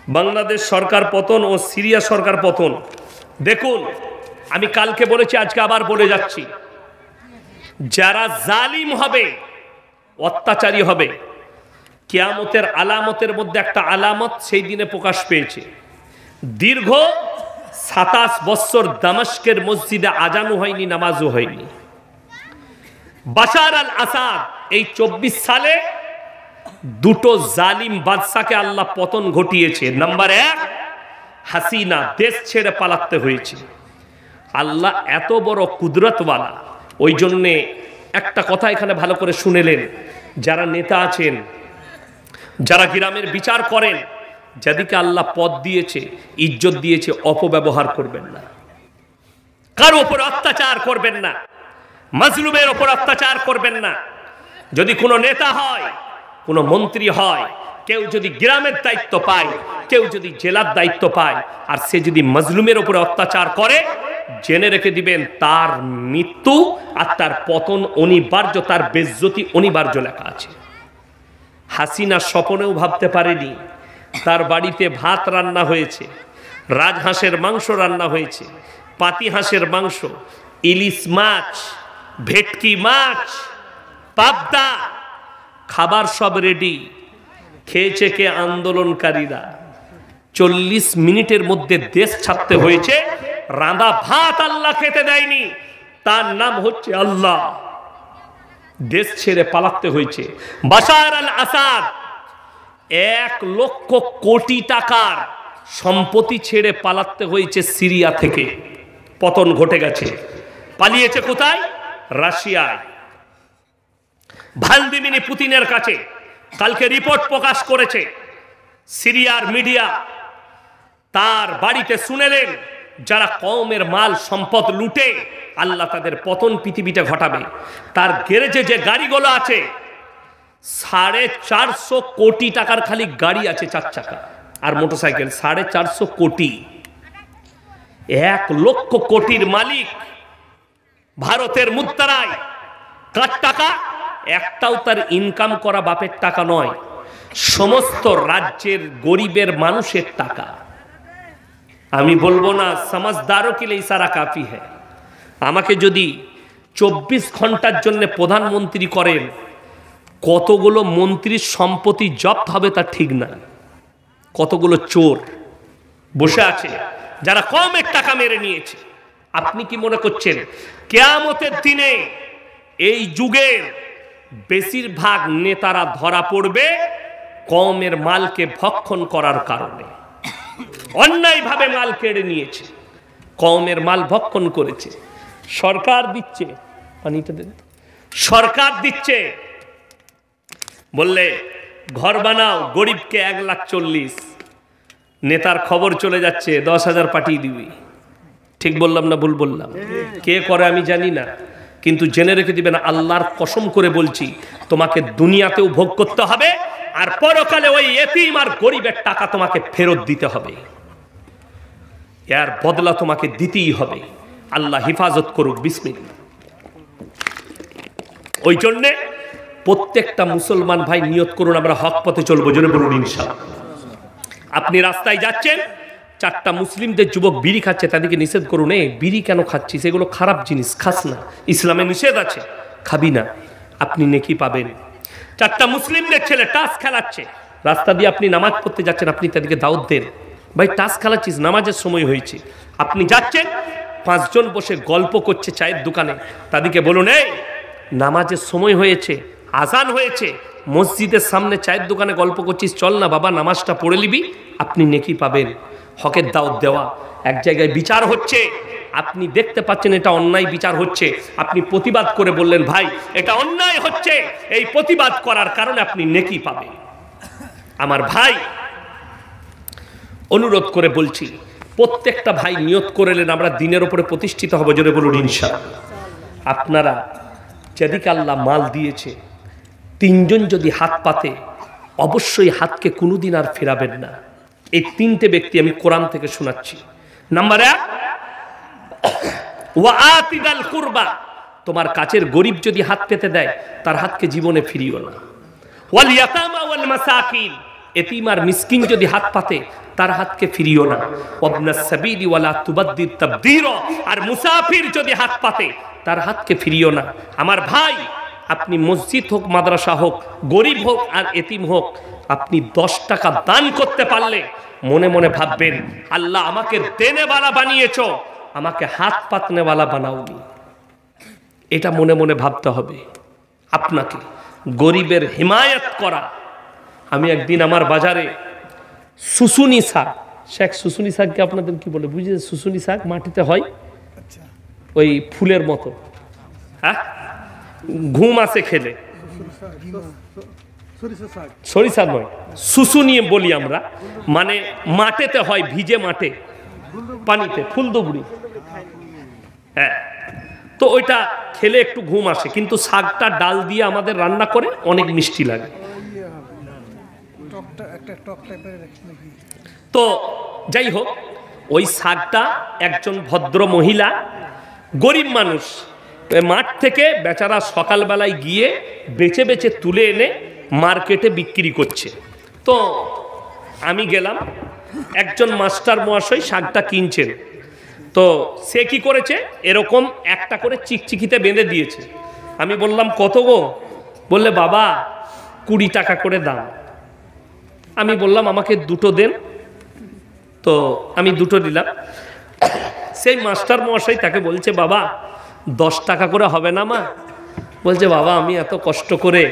বাংলাদেশ সরকার পতন ও সিরিয়া সরকার পতন। দেখুন, আমি কালকে বলেছি, আজকে আবার বলে যাচ্ছি, যারা জালিম হবে, অত্যাচারী হবে, কিয়ামতের আলামতের মধ্যে একটা আলামত সেই দিনে প্রকাশ পেয়েছে। দীর্ঘ ২৭ বছর দামেস্কের মসজিদে আজানও হয়নি, নামাজও হয়নি। বাশার আল আসাদ এই ২৪ সালে দুটো জালিম বাদশাকে আল্লাহ পতন ঘটিয়েছে। নাম্বার ১, হাসিনা, দেশ ছেড়ে পালাতে হয়েছে। আল্লাহ এত বড় কুদরতওয়ালা, ওই জন্যে একটা কথা এখানে ভালো করে শুনেলেন, যারা নেতা আছেন, যারা গ্রামের বিচার করেন, যাদেরকে আল্লাহ পদ দিয়েছে, ইজ্জত দিয়েছে, অপব্যবহার করবেন না, কারো উপর অত্যাচার করবেন না, মাজলুমের উপর অত্যাচার করবেন না। যদি কোনো নেতা হয়, কোনো মন্ত্রী হয়, কেউ যদি গ্রামের দায়িত্ব পায়, কেউ যদি জেলার দায়িত্ব পায়, আর সে যদি মাজলুমের উপরে অত্যাচার করে, জেনে রেখে দিবেন তার মৃত্যু আর তার পতন অনিবার্য, তার বেজ্জতি অনিবার্য লেখা আছে। হাসিনা স্বপ্নেও ভাবতে পারেনি তার বাড়িতে ভাত রান্না হয়েছে, রাজহাঁসের মাংস রান্না হয়েছে, পাতি হাঁসের মাংস, ইলিশ মাছ, ভেটকি মাছ, পাবদা, খাবার সব রেডি। খেয়েছে কে? আন্দোলনকারীরা। ৪০ মিনিটের মধ্যে দেশ ছাড়তে হয়েছে। রাঁধা ভাত আল্লাহ খেতে দেয়নি, তার নাম হচ্ছে আল্লাহ। দেশ ছেড়ে পালাতে হয়েছে। বাশার আল আসাদ ১ লক্ষ কোটি টাকার সম্পত্তি ছেড়ে পালাতে হয়েছে সিরিয়া থেকে। পতন ঘটে গেছে। পালিয়েছে কোথায়? রাশিয়ায়, ভ্লাদিমির পুতিনের কাছে। কালকে রিপোর্ট প্রকাশ করেছে সিরিয়ার মিডিয়া। তার বাড়িতে শুনেলেন, যারা কওমের মাল সম্পদ লুটে, আল্লাহ তাদের পতন পৃথিবীতে ঘটাবে। তার গ্যারেজে যে গাড়িগুলো আছে, 450 কোটি টাকার খালি গাড়ি আছে, 4 চাকা আর মোটরসাইকেল, 450 কোটি। 1 লক্ষ কোটির মালিক ভারতের মুদ্রায়। কার টাকা? একটাও তার ইনকাম করা বাপের টাকা নয়, সমস্ত রাজ্যের গরিবের মানুষের টাকা। আমি বলবো না, সমাজদারও কে লিয়ে ইশারা কাফি হ্যায়। আমাকে যদি 24 ঘন্টার জন্য প্রধানমন্ত্রী করেন, কতগুলো মন্ত্রীর সম্পত্তি জব্দ হবে তা ঠিক না। কতগুলো চোর বসে আছে যারা কমের টাকা মেরে নিয়েছে। আপনি কি মনে করছেন কিয়ামতের দিনে এই যুগের বেশিরভাগ নেতারা ধরা পড়বে কমের মালকে ভক্ষণ করার কারণে? অন্যায়ভাবে মাল কেড়ে নিয়েছে, কমের মাল ভক্ষণ করেছে। সরকার দিচ্ছে, পানিটা দেন, সরকার দিচ্ছে, বললে ঘর বানাও, গরিবকে 1,40,000। নেতার খবর চলে যাচ্ছে 10,000 পাঠিয়ে দিবি। ঠিক বললাম না ভুল বললাম? কে করে আমি জানি না, কিন্তু জেনে রেখে দিবেন, আল্লাহর কসম করে বলছি, তোমাকে দুনিয়াতেও ভোগ করতে হবে, আর পরকালে ওই এতিম আর গরিবের টাকা তোমাকে ফেরত দিতে হবে। এর বদলা তোমাকে দিতেই হবে। আল্লাহ হেফাজত করুক। বিসমিল্লাহ। ওই জন্যে প্রত্যেকটা মুসলমান ভাই নিয়ত করুন, আমরা হক পথে চলবো। জন্য বলুন ইনশাআল্লাহ। আপনি রাস্তায় যাচ্ছেন, 4টা মুসলিমদের যুবক বিড়ি খাচ্ছে, তাদেরকে নিষেধ করুন, বিড়ি কেন খাচ্ছিস, এগুলো খারাপ জিনিস, খাস না, ইসলামে নিষেধ আছে, খাবি না, আপনি নেকি পাবেন। 4টা মুসলিমদের ছেলে টাস খেলাচ্ছে, রাস্তা দিয়ে আপনি নামাজ পড়তে যাচ্ছেন, আপনি তাদেরকে দাওয়াত দেন, ভাই টাস খেলাচ্ছিস, নামাজের সময় হয়েছে। আপনি যাচ্ছেন, 5 জন বসে গল্প করছে চায়ের দোকানে, তাদেরকে বলুন, এই নামাজের সময় হয়েছে, আজান হয়েছে, মসজিদের সামনে চায়ের দোকানে গল্প করছিস, চল না বাবা নামাজটা পড়ে নিবি, আপনি নেকি পাবেন। হকের দাওয়াত দেওয়া। এক জায়গায় বিচার হচ্ছে, আপনি দেখতে পাচ্ছেন এটা অন্যায় বিচার হচ্ছে, আপনি প্রতিবাদ করে বললেন, ভাই এটা অন্যায় হচ্ছে, এই প্রতিবাদ করার কারণে আপনি নেকি পাবেন। আমার ভাই, অনুরোধ করে বলছি, প্রত্যেকটা ভাই নিয়ত করেলেন, আমরা দিনের উপরে প্রতিষ্ঠিত হব। জোরে বলুন ইনশাআল্লাহ। আপনারা যেদিকে আল্লাহ মাল দিয়েছে, 3 জন যদি হাত পাতে, অবশ্যই হাতকে কোনোদিন আর ফেরাবেন না। এই 3টে ব্যক্তি আমি কোরআন থেকে শোনাচ্ছি। নাম্বার 1, ওয়া আতিদাল কুরবা, তোমার কাছের গরিব যদি হাত পেতে দেয়, তার হাতকে জীবনে ফিরিও না। ওয়াল ইয়াতামা ওয়াল মাসাকিন, এতিম আর মিসকিন যদি হাত পাতে তার হাতকে ফিরিও না। ওয়াবনাস সাবিলি ওয়ালা তুবাদ্দির তাবদীরা, আর মুসাফির যদি হাত পাতে তার হাতকে ফিরিও না। আমার ভাই, আপনি মসজিদ হোক, মাদ্রাসা হোক, গরিব হোক আর এতিম হোক, আপনি 10 টাকা দান করতে পারলে মনে মনে ভাববেন, আল্লাহ আমাকে দেনেওয়ালা বানিয়েছো, আমাকে হাত পাতনেওয়ালা বানাওনি। এটা মনে মনে ভাবতে হবে আপনাকে। গরিবের হিমায়ত করা। আমি একদিন আমার বাজারে শুশুনি শাক, শেখ শুশুনি শাককে আপনাদের কি বলে বুঝেছেন? শুশুনি শাক মাটিতে হয়, ওই ফুলের মতো, হ্যাঁ, ঘুম আসে খেলে। সরিষা নয়, শুশুনি বলি আমরা, মানে মাটিতে হয়, ভিজে মাঠে, পানিতে, ফুলদুবড়ি। হ্যাঁ, তো ওইটা খেলে একটু ঘুম আসে, কিন্তু শাকটা ডাল দিয়ে আমাদের রান্না করে অনেক মিষ্টি লাগে। তো যাই হোক, ওই শাকটা একজন ভদ্র মহিলা, গরিব মানুষ, মাঠ থেকে বেচারা সকালবেলায় গিয়ে বেছে বেছে তুলে এনে মার্কেটে বিক্রি করছে। তো আমি গেলাম, একজন মাস্টার মহাশয় শাকটা কিনছেন। তো সে কি করেছে, এরকম একটা করে চিকচিকিতে বেঁধে দিয়েছে। আমি বললাম কত গো? বললে বাবা 20 টাকা করে দাম। আমি বললাম আমাকে 2টো দেন। তো আমি 2টো দিলাম। সেই মাস্টার মহাশয় তাকে বলছে, বাবা 10 টাকা করে হবে না মা? বলছে, বাবা আমি এত কষ্ট করে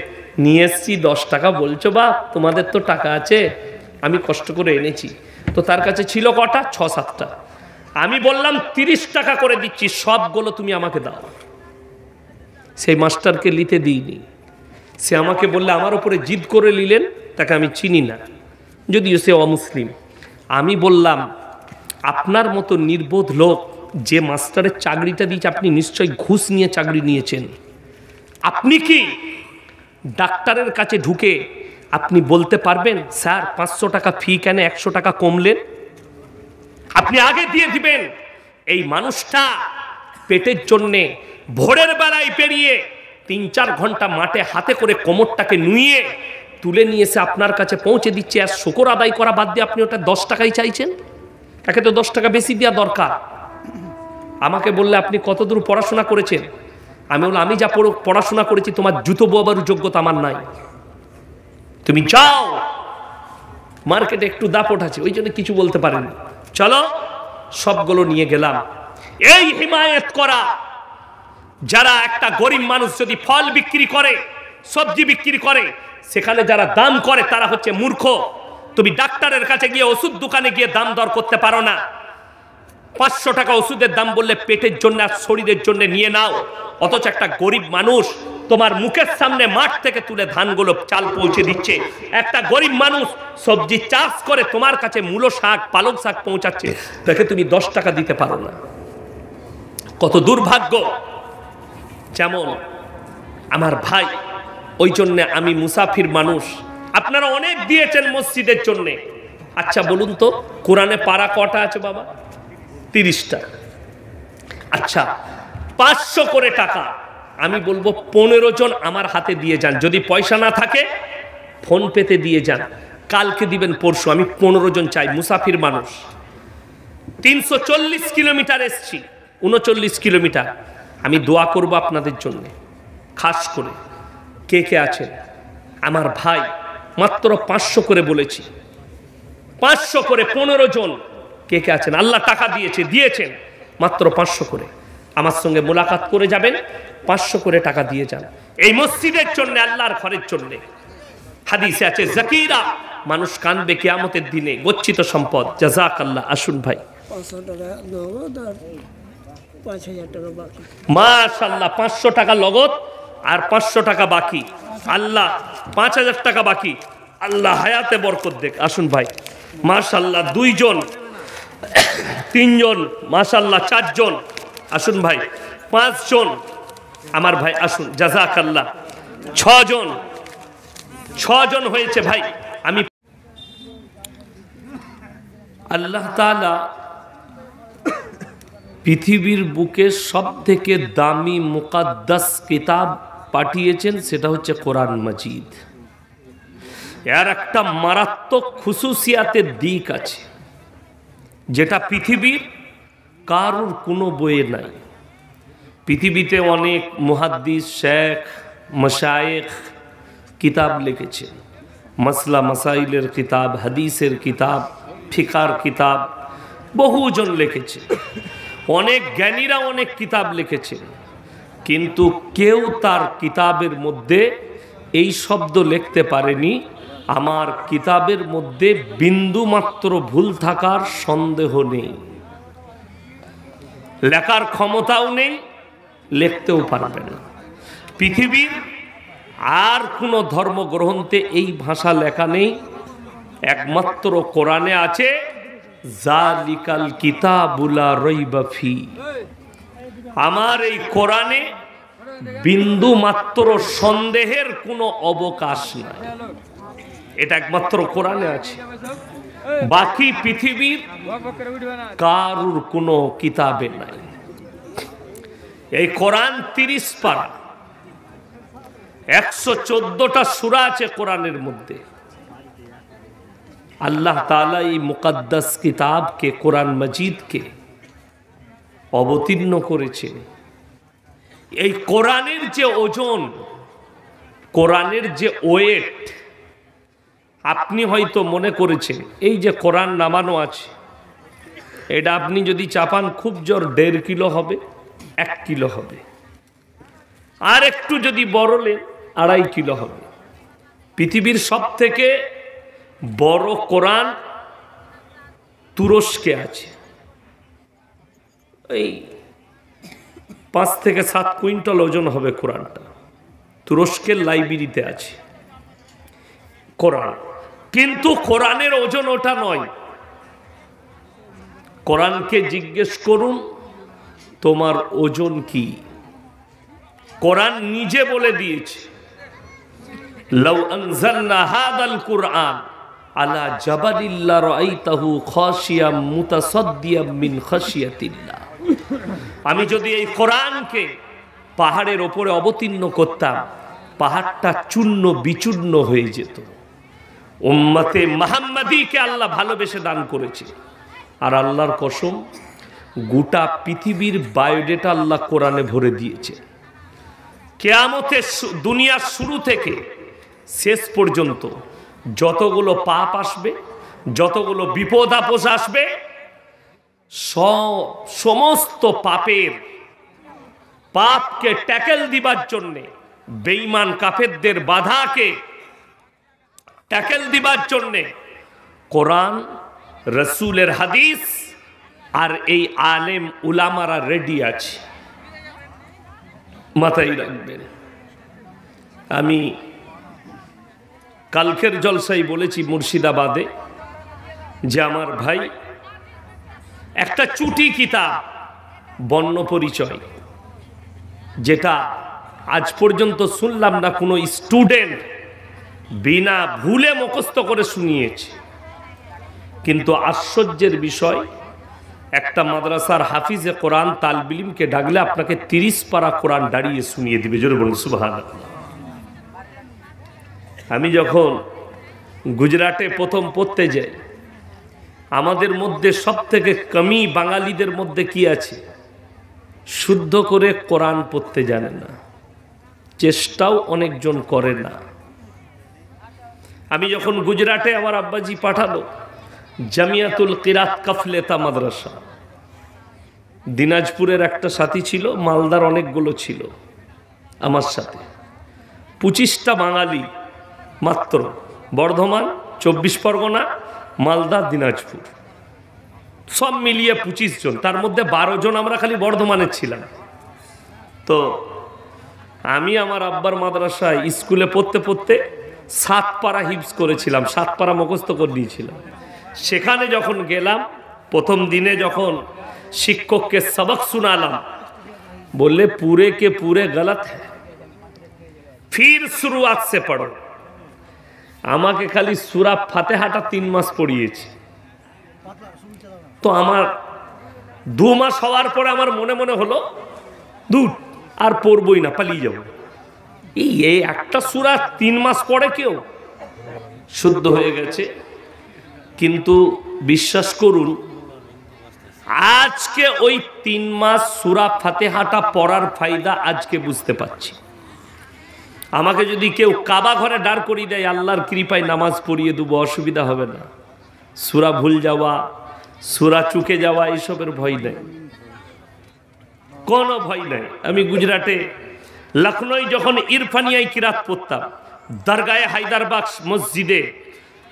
নিয়ে এসছি, 10 টাকা বলছো? বা তোমাদের তো টাকা আছে, আমি কষ্ট করে এনেছি। তো তার কাছে ছিল কটা? 6-7টা। আমি বললাম 30 টাকা করে দিচ্ছি, সবগুলো তুমি আমাকে দাও। সেই মাস্টারকে নিতে দিইনি। সে আমাকে বললে, আমার উপরে জিদ করে নিলেন, তাকে আমি চিনি না, যদিও সে অমুসলিম। আমি বললাম, আপনার মতো নির্বোধ লোক যে মাস্টারের চাকরিটা দিয়েছে, আপনি নিশ্চয়ই ঘুষ নিয়ে চাকরি নিয়েছেন। আপনি কি ডাক্তারের কাছে ঢুকে আপনি বলতে পারবেন, স্যার 500 টাকা ফি কেন 100 টাকা কমলেন? আপনি আগে দিয়ে দিবেন। এই মানুষটা পেটের জন্যে ভোরের বেলায় পেরিয়ে 3-4 ঘন্টা মাঠে হাতে করে কোমরটাকে নুয়ে তুলে নিয়ে এসে আপনার কাছে পৌঁছে দিচ্ছে, আর শুকর আদায় করা বাদ দিয়ে আপনি ওটা 10 টাকাই চাইছেন। তাকে তো 10 টাকা বেশি দেওয়া দরকার। আমাকে বললে, আপনি কতদূর পড়াশোনা করেছেন? আমি বললাম, আমি যা পড়াশোনা করেছি তোমার জুতো বোয়াবার যোগ্যতা আমার নাই। তুমি যাও, মার্কেটে একটু দাপট আছে, ওই জন্য কিছু বলতে পারেনি। চলো, সবগুলো নিয়ে গেলাম। এই হিমায়ত করা, যারা একটা গরিব মানুষ যদি ফল বিক্রি করে, সবজি বিক্রি করে, সেখানে যারা দাম করে তারা হচ্ছে মূর্খ। তুমি ডাক্তারের কাছে গিয়ে, ওষুধ দোকানে গিয়ে দাম দর করতে পারো না। 500 টাকা ওষুধের দাম বললে পেটের জন্য আর শরীরের জন্য নিয়ে নাও, অথচ একটা গরিব মানুষ তোমার মুখের সামনে মাঠ থেকে তুলে ধানগুলো চাল পৌঁছে দিচ্ছে। একটা গরিব মানুষ সবজি চাষ করে তোমার কাছে মূলো শাক, পালক শাক পৌঁছাচ্ছে, তাকে তুমি 10 টাকা দিতে পারো না। কত দুর্ভাগ্য। যেমন আমার ভাই, ওই জন্য আমি মুসাফির মানুষ। আপনারা অনেক দিয়েছেন মসজিদের জন্য। আচ্ছা বলুন তো, কোরআনে পারা কটা আছে বাবা? 30টা। আচ্ছা, 500 করে টাকা আমি বলবো 15 জন আমার হাতে দিয়ে যান। যদি পয়সা না থাকে ফোন পেতে দিয়ে যান, কালকে দিবেন, পরশু। আমি 15 জন চাই, মুসাফির মানুষ। 340 কিলোমিটার এসছি, 39 কিলোমিটার। আমি দোয়া করব আপনাদের জন্য, খাস করে। কে কে আছেন? আমার ভাই মাত্র 500 করে বলেছি, 500 করে 15 জন। কে কে আছেন? আল্লাহ টাকা দিয়েছেন মাত্র 500 করে। আমার সঙ্গে মোলাকাত করে যাবেন, 500 করে টাকা দিয়ে যান এই মসজিদের জন্য, আল্লাহর ঘরের জন্য। হাদিসে আছে, জাকিরা, মানুষ কাঁদবে কিয়ামতের দিনে, গচ্ছিত সম্পদ। জাযাকাল্লাহ। আসুন ভাই। 500 টাকা নগদ আর 5000 টাকা বাকি। মাশাআল্লাহ, 500 টাকা নগদ আর 500 টাকা বাকি। আল্লাহ 5000 টাকা বাকি। আল্লাহ হায়াতে বরকত দেখ। আসুন ভাই। মাশাআল্লাহ, 2 জন, 3 জন, মাশাআল্লাহ 4 জন। আসুন ভাই। 5 জন আমার ভাই, আসুন। জাযাকাল্লাহ। 6 জন হয়েছে ভাই। আমি আল্লাহ তাআলা পৃথিবীর বুকে সবথেকে দামি মুকাদ্দাস কিতাব পাঠিয়েছেন, সেটা হচ্ছে কোরআন মাজিদ। এর একটা মারাত্মক খুসুসিয়াতের দিক আছে, যেটা পৃথিবীর কারোর কোনো বইয়ে নাই। পৃথিবীতে অনেক মুহাদ্দিস, শেখ, মাশায়েখ কিতাব লিখেছেন, মাসলা মাসাইলের কিতাব, হাদিসের কিতাব, ফিকার কিতাব, বহুজন লিখেছে। অনেক জ্ঞানীরা অনেক কিতাব লিখেছেন, কিন্তু কেউ তার কিতাবের মধ্যে এই শব্দ লিখতে পারেনি, আমার কিতাবের মধ্যে বিন্দু মাত্র ভুল থাকার সন্দেহ নেই। লেখার ক্ষমতাও নেই, লিখতেও পারবে না। পৃথিবীর আর কোনো ধর্মগ্রন্থে এই ভাষা লেখা নেই, একমাত্র কোরআনে আছে জালিকাল কিতাবুল লা রাইবা ফি। আমার এই কোরআনে বিন্দু মাত্র সন্দেহের কোনো অবকাশ নাই, এটা একমাত্র কোরআনে আছে। বাকি পৃথিবীর কারুর কোনো কিতাবে নাই। এই কোরআন 30 পারা, 114টা সূরা আছে কোরআনের মধ্যে। আল্লাহ তাআলা এই মুকদ্দাস কিতাবকে, কোরআন মজিদকে অবতীর্ণ করেছেন। এই কোরআনের যে ওজন, কোরআনের যে ওয়েট, আপনি হয়তো মনে করেছেন এই যে কোরআন নামানো আছে, এটা আপনি যদি চাপান খুব জোর 1.5 কিলো হবে, 1 কিলো হবে, আর একটু যদি বড়লেন 2.5 কিলো হবে। পৃথিবীর সব থেকে বড় কোরআন তুরস্কে আছে, এই 5 থেকে 7 কুইন্টাল ওজন হবে কোরআনটা, তুরস্কের লাইব্রেরিতে আছে কোরআন। কিন্তু কোরআনের ওজন ওটা নয়। কোরআনকে জিজ্ঞেস করুন তোমার ওজন কি? কোরআন নিজে বলে দিয়েছে, লাউ আনজালনা হাদাল কুরআন আলা জাবালিল লা রাআইতাহু খাশিয়াম মুতাসাদ্দিয়াম মিন খাশিয়াতিল্লাহ। আমি যদি এই কোরআনকে পাহাড়ের ওপরে অবতীর্ণ করতাম, পাহাড়টা চূর্ণ বিচূর্ণ হয়ে যেত। উম্মতে মুহাম্মাদীকে আল্লাহ ভালোবেসে দান করেছে। আর আল্লাহর কসম, গোটা পৃথিবীর বায়োডেটা আল্লাহ কোরআনে ভরে দিয়েছে। কিয়ামতের দুনিয়ার শুরু থেকে শেষ পর্যন্ত যতগুলো পাপ আসবে, যতগুলো বিপদ আপদ আসবে, সমস্ত পাপকে ট্যাকেল দিবার জন্যে, বেঈমান কাফেরদের বাধাকে ট্যাকেল দিবার জন্যে কোরআন, রসুলের হাদিস আর এই আলেম উলামারা রেডি আছে। মাথায় রাখবেন। আমি কালকের জলসায় বলেছি মুর্শিদাবাদে যে আমার ভাই একটা চুটি কিতাব বর্ণ পরিচয়, যেটা আজ পর্যন্ত শুনলাম না কোনো স্টুডেন্ট বিনা ভুলে মুখস্থ করে শুনিয়েছে। কিন্তু আশ্চর্যের বিষয়, একটা মাদ্রাসার হাফিজে কোরআন তালবে ইলমকে ডাকলে আপনাকে 30 পারা কোরআন দাঁড়িয়ে শুনিয়ে দিবে। জোরে বলুন সুবহানাল্লাহ। আমি যখন গুজরাটে প্রথম পড়তে যাই, আমাদের মধ্যে সব থেকে কমি বাঙালিদের মধ্যে কি আছে? শুদ্ধ করে কোরআন পড়তে জানে না, চেষ্টাও অনেকজন করে না। আমি যখন গুজরাটে আমার আব্বাজি পাঠালো জামিয়াতুল কিরাত কাফলেতা মাদ্রাসা, দিনাজপুরের একটা সাথী ছিল, মালদার অনেকগুলো ছিল আমার সাথে, 25টা বাঙালি মাত্র, বর্ধমান, 24 পরগনা, মালদা, দিনাজপুর, সব মিলিয়ে 25 জন। তার মধ্যে 12 জন আমরা খালি বর্ধমানের ছিলাম। তো আমি আমার আব্বার মাদ্রাসায় স্কুলে পড়তে পড়তে 7 পারা হিফজ করেছিলাম, 7 পারা মুখস্থ করে দিয়েছিলাম। সেখানে যখন গেলাম, প্রথম দিনে যখন শিক্ষককে সবক শোনালাম, বললে पूरे के पूरे गलत है, फिर शुरुआत से पढ़ो। আমাকে খালি সূরা ফাতিহাটা 3 মাস পড়িয়েছে। তো আমার 2 মাস হওয়ার পরে আমার মনে মনে হলো দূর আর পড়বই না, পালিয়ে যাব। এই একটা সূরা 3 মাস পড়ে কেউ? শুদ্ধ হয়ে গেছে। কিন্তু বিশ্বাস করুন, আজকে ওই 3 মাস সূরা ফাতিহাটা পড়ার ফায়দা আজকে বুঝতে পারছি। আমাকে যদি কেউ কাবা ঘরে দাঁড় করিয়ে দেয়, আল্লাহর কৃপায় নামাজ পড়িয়ে দেবো, অসুবিধা হবে না। সূরা ভুল যাওয়া, সূরা চুকে যাওয়া এইসবের ভয় নেই, কোনো ভয় নাই। আমি গুজরাটে লখনৌ যখন ইরফানিয়ায় কিরাত পড়তাম, দরগায়ে হায়দারবাগ মসজিদে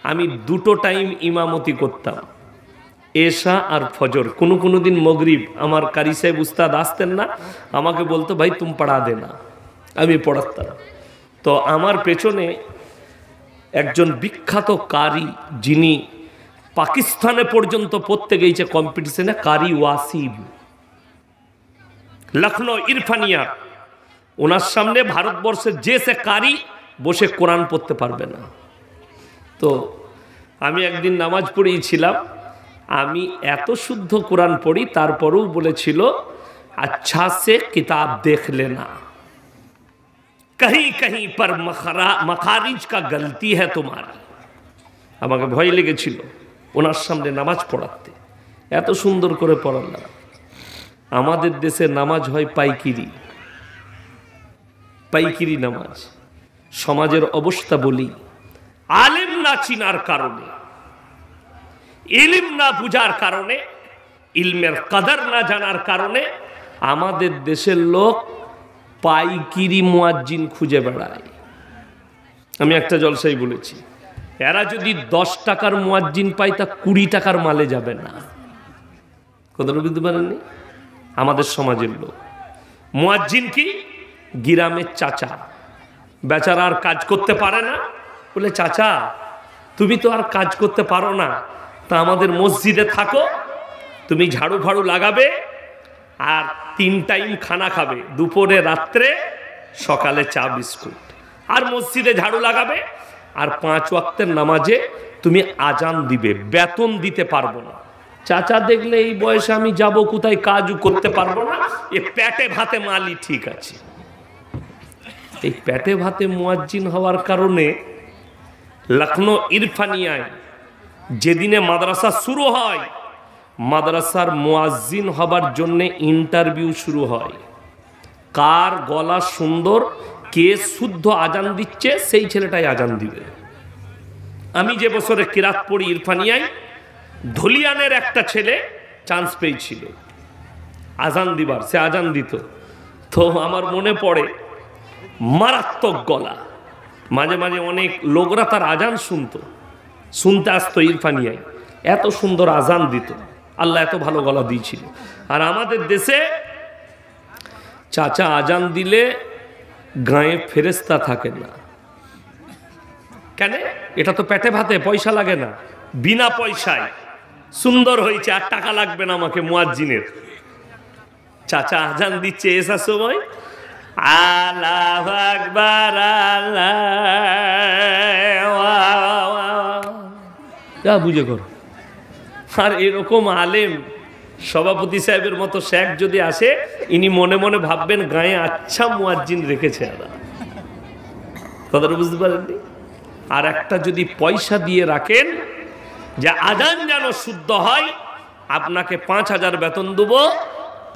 আমি 2টো টাইম ইমামতি করতাম, এশা আর ফজর। কোনো দিন মগরিব। আমার কারি সাহেব উস্তাদ আসতেন না, আমাকে বলতো ভাই তুম পড়া দেনা, আমি পড়াতাম। তো আমার পেছনে একজন বিখ্যাত কারি, যিনি পাকিস্তানে পর্যন্ত পড়তে গিয়েছে কম্পিটিশনে, কারি ওয়াসিম, লখনৌ ইরফানিয়া। ওনার সামনে ভারতবর্ষের যে সে কারি বসে কোরআন পড়তে পারবে না। তো আমি একদিন নামাজ পড়িয়েছিলাম, আমি এত শুদ্ধ কোরআন পড়ি, তারপরেও বলেছিল আচ্ছা সে কিতাব দেখ লেনা, কहीं कहीं पर मखारिज का गलती है तुम्हारी। আমাকে ভয় লেগেছিল ওনার সামনে নামাজ পড়াতে, এত সুন্দর করে পড়ালাম। আমাদের দেশে নামাজ হয় পাইকিরি, পাইকিরি নামাজ। সমাজের অবস্থা বলি, আলেম না চিনার কারণে, ইলম না বুঝার কারণে, ইলমের কদর না জানার কারণে আমাদের দেশের লোক পাইকিরি মুয়াজ্জিন খুঁজে বেড়ায়। আমি একটা জলসাই বলেছি, এরা যদি 10 টাকার মুয়াজ্জিন পায় তা 20 টাকার মালে যাবে না। কথাটা বুঝতে পারেননি? আমাদের সমাজের লোক মুয়াজ্জিন কি, গ্রামের চাচা, বেচারা আর কাজ করতে পারে না, বলে চাচা তুমি তো আর কাজ করতে পারো না, তা আমাদের মসজিদে থাকো, তুমি ঝাড়ু ফাড়ু লাগাবে আর 3 টাইম খানা খাবে, দুপুরে, রাত্রে, সকালে চা বিস্কুট, আর মসজিদে ঝাড়ু লাগাবে, আর 5 ওয়াক্তের নামাজে তুমি আজান দিবে, বেতন দিতে পারবো না। চাচা দেখলে এই বয়সে আমি যাব কোথায়, কাজও করতে পারবো না, এ পেটে ভাতে মালি ঠিক আছে। এই পেটে ভাতে মুয়াজ্জিন হওয়ার কারণে লখনৌ ইরফানিয়ায় যেদিনে মাদ্রাসা শুরু হয়, মাদ্রাসার মুয়াজ্জিন হবার জন্য ইন্টারভিউ শুরু হয়। কার গলা সুন্দর, কে শুদ্ধ আজান দিচ্ছে, সেই ছেলেটাই আজান দিবে। আমি যে বছরে কিরাত পড়ি ইরফানিয়ায়, ধুলিয়ানের একটা ছেলে চান্স পেয়েছিল আজান দিবার, সে আজান দিত। তো আমার মনে পড়ে মারাত্মক গলা, মাঝে মাঝে অনেক লোকরা তার আজান শুনতে আসতো ইরফানিয়ায়, এত সুন্দর আজান দিত, আল্লাহ এত ভালো গলা দিয়েছিল। আর আমাদের দেশে চাচা আজান দিলে গায়ে ফেরেস্তা থাকে না। কেন? এটা তো পেটে ভাতে, পয়সা লাগে না, বিনা পয়সায় সুন্দর হয়েছে, আর টাকা লাগবে না আমাকে মুয়াজ্জিনের। চাচা আজান দিচ্ছে এসার সময়, আল্লাহু আকবার, আল্লাহ বুঝে করো। আর এরকম আলেম সভাপতি সাহেবের মতো শেখ যদি আসে, ইনি মনে মনে ভাববেন গায়ে আচ্ছা মুয়াজ্জিন রেখেছে। কথাটা বুঝতে পারেননি? আর একটা যদি পয়সা দিয়ে রাখেন যে আজান যেন শুদ্ধ হয়, আপনাকে 5000 বেতন দেবো,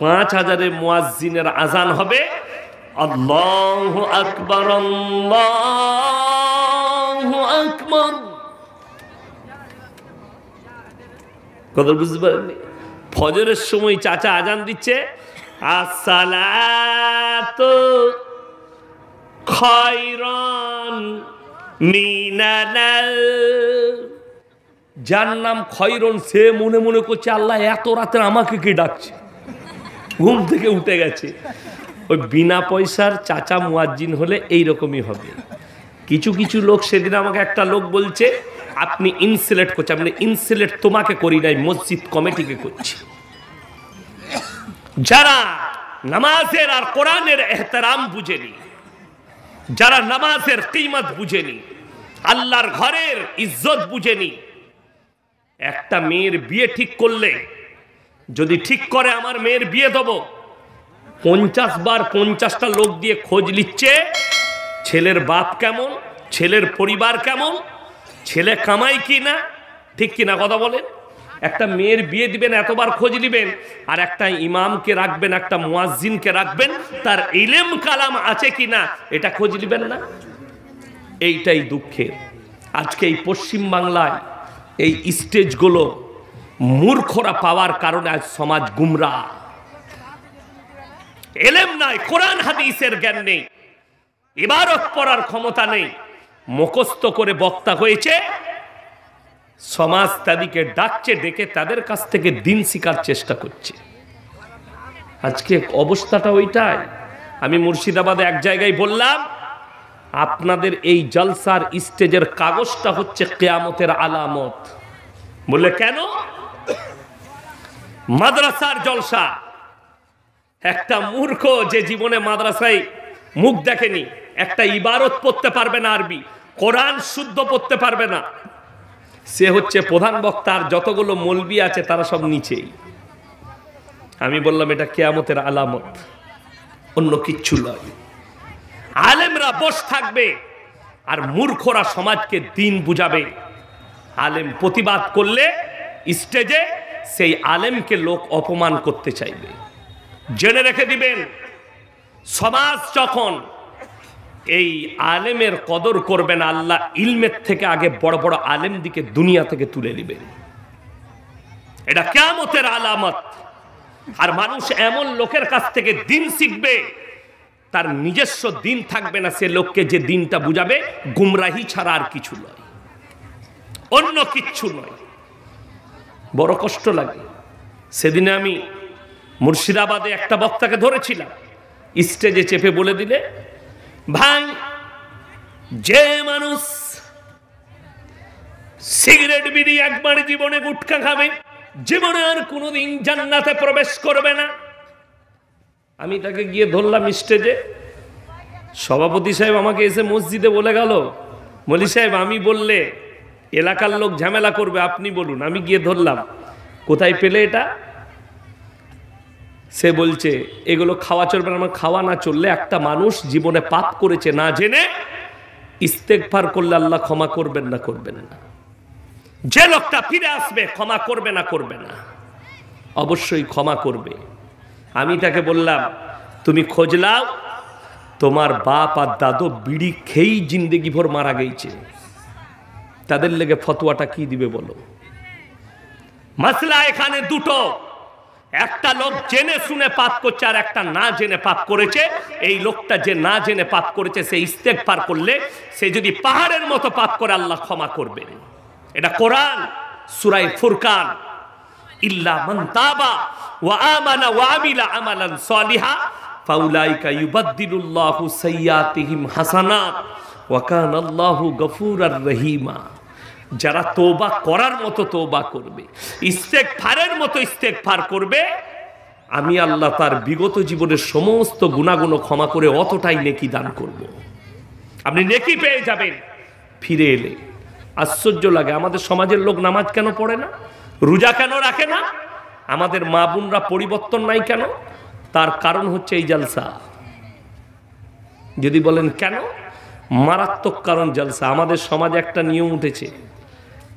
5000-এ মুয়াজ্জিনের আজান হবে, আল্লাহু আকবার, আল্লাহু আকবার। কথা বুঝতে পারেননি? ফজরের সময় চাচা আজান দিচ্ছে, আসসালাতু খায়রুন মিনাল, যার নাম খয়রন, সে মনে মনে করছে আল্লাহ এত রাতে আমাকে কে ডাকছে, ঘুম থেকে উঠে গেছে। ওই বিনা পয়সার চাচা মুয়াজ্জিন হলে এইরকমই হবে। কিছু কিছু লোক, সেদিন আমাকে একটা লোক বলছে আপনি ইনসিলেট করছেন। আপনি ইনসিলেট তোমাকে করি নাই, মসজিদ কমিটিকে করছি। যারা নামাজের আর কোরআনের এহতেরাম বুঝেনি, যারা নামাজের কিমত বুঝেনি, আল্লাহর ঘরের ইজ্জত বুঝেনি, একটা মেয়ের বিয়ে ঠিক করলে, যদি ঠিক করে আমার মেয়ের বিয়ে দেবো, 50 বার 50টা লোক দিয়ে খোঁজ নিচ্ছে ছেলের বাপ কেমন, ছেলের পরিবার কেমন, ছেলে কামাই কি না, ঠিক কিনা কথা বলেন? একটা মেয়ের বিয়ে দিবেন, এতবার খোঁজ নিবেন, আর একটা ইমামকে রাখবেন, একটা মুয়াজ্জিনকে রাখবেন, তার ইলম কালাম আছে কিনা এটা খোঁজ নিবেন না। এইটাই দুঃখের। আজকে এই পশ্চিম বাংলায় এই স্টেজগুলো মূর্খরা পাওয়ার কারণে আজ সমাজ গুমরা। এলেম নাই, কোরআন হাদিসের জ্ঞান নেই, ইবারত পড়ার ক্ষমতা নেই, মুখস্থ করে বক্তা হয়েছে, সমাজ তাদেরকে ডাকছে, ডেকে তাদের কাছ থেকে দিন শিকার চেষ্টা করছে। আজকে অবস্থাটা ওইটাই। আমি মুর্শিদাবাদে এক জায়গায় বললাম, আপনাদের এই জলসার স্টেজের কাগজটা হচ্ছে কিয়ামতের আলামত। বলে কেন? মাদ্রাসার জলসা। একটা মূর্খ যে জীবনে মাদ্রাসায় মুখ দেখেনি, একটা ইবারত পড়তে পারবে না, আরবি কোরআন শুদ্ধ পড়তে পারবে না, সে হচ্ছে প্রধান বক্তা, আর যতগুলো মৌলবি আছে তারা সব নিচেই। আমি বললাম এটা কিয়ামতের আলামত, অন্য কিচ্ছু নয়। আলেমরা বস থাকবে আর মূর্খরা সমাজকে দিন বুঝাবে। আলেম প্রতিবাদ করলে স্টেজে সেই আলেমকে লোক অপমান করতে চাইবে। জেনে রেখে দিবেন, সমাজ যখন এই আলেমের কদর করবেন, আল্লাহ ইলমের থেকে আগে বড় বড় আলেম দিকে দুনিয়া থেকে তুলে নেবেন। এটা কিয়ামতের আলামত। আর মানুষ এমন লোকের কাছ থেকে দিন শিখবে, তার নিজস্ব দিন থাকবে না, সে লোককে যে দিনটা বুঝাবে গুমরাহি ছাড়া আর কিছু নয়, অন্য কিচ্ছু নয়। বড় কষ্ট লাগে। সেদিনে আমি মুর্শিদাবাদে একটা বক্তাকে ধরেছিলাম, স্টেজে চেপে বলে দিলে, ভাই যে মানুষ সিগারেট বিড়ি একবার জীবনে গুটখা খাবে, জীবনে আর কোনোদিন জান্নাতে প্রবেশ করবে না। আমি তাকে গিয়ে ধরলাম স্টেজে। সভাপতি সাহেব আমাকে এসে মসজিদে বলে গেল, মলি সাহেব আমি বললে এলাকার লোক ঝামেলা করবে, আপনি বলুন। আমি গিয়ে ধরলাম, কোথায় পেলে এটা? সে বলছে এগুলো খাওয়া চলবে না। আমার খাওয়া না চললে, একটা মানুষ জীবনে পাপ করেছে না জেনে, ইস্তেগফার করলে আল্লাহ ক্ষমা করবেন না? করবেন না। যে লোকটা ফিরে আসবে ক্ষমা করবে না? করবে না, অবশ্যই ক্ষমা করবে। আমি তাকে বললাম, তুমি খোঁজ লাও, তোমার বাপ আর দাদু বিড়ি খেয়েই জিন্দেগি ভর মারা গেছে, তাদের লেগে ফতোয়াটা কি দিবে বলো? মাসলা এখানে দুটো, একটা লোক জেনে শুনে পাপ করছে, আর একটা না জেনে পাপ করেছে। এই লোকটা যে না জেনে পাপ করেছে, সে ইস্তেগফার করলে, সে যদি পাহাড়ের মতো পাপ করে, আল্লাহ ক্ষমা করবেন। এটা কোরআন, সূরা ফুরকান। ইল্লা মান তাবা ওয়া আমানা ওয়া আমিলা আমালান সালিহা ফাউলাইকা ইউবাদদিলুল্লাহু সাইয়্যাতিহিম হাসানাত ওয়া কানাল্লাহু গফুরার রহিমা। যারা তওবা করার মতো তওবা করবে, ইস্তেগফারের মতো ইস্তেগফার করবে, আমি আল্লাহ তার বিগত জীবনের সমস্ত গুনাহগুণ ক্ষমা করে অতটাই নেকি দান করব। আপনি নেকি পেয়ে যাবেন ফিরে এলে। আশ্চর্য লাগে, আমাদের সমাজের লোক নামাজ কেন পড়ে না, রোজা কেন রাখে না, আমাদের মা বোনরা পরিবর্তন নাই কেন? তার কারণ হচ্ছে এই জলসা। যদি বলেন কেন, মারাত্মক কারণ জলসা। আমাদের সমাজে একটা নিয়ম উঠেছে,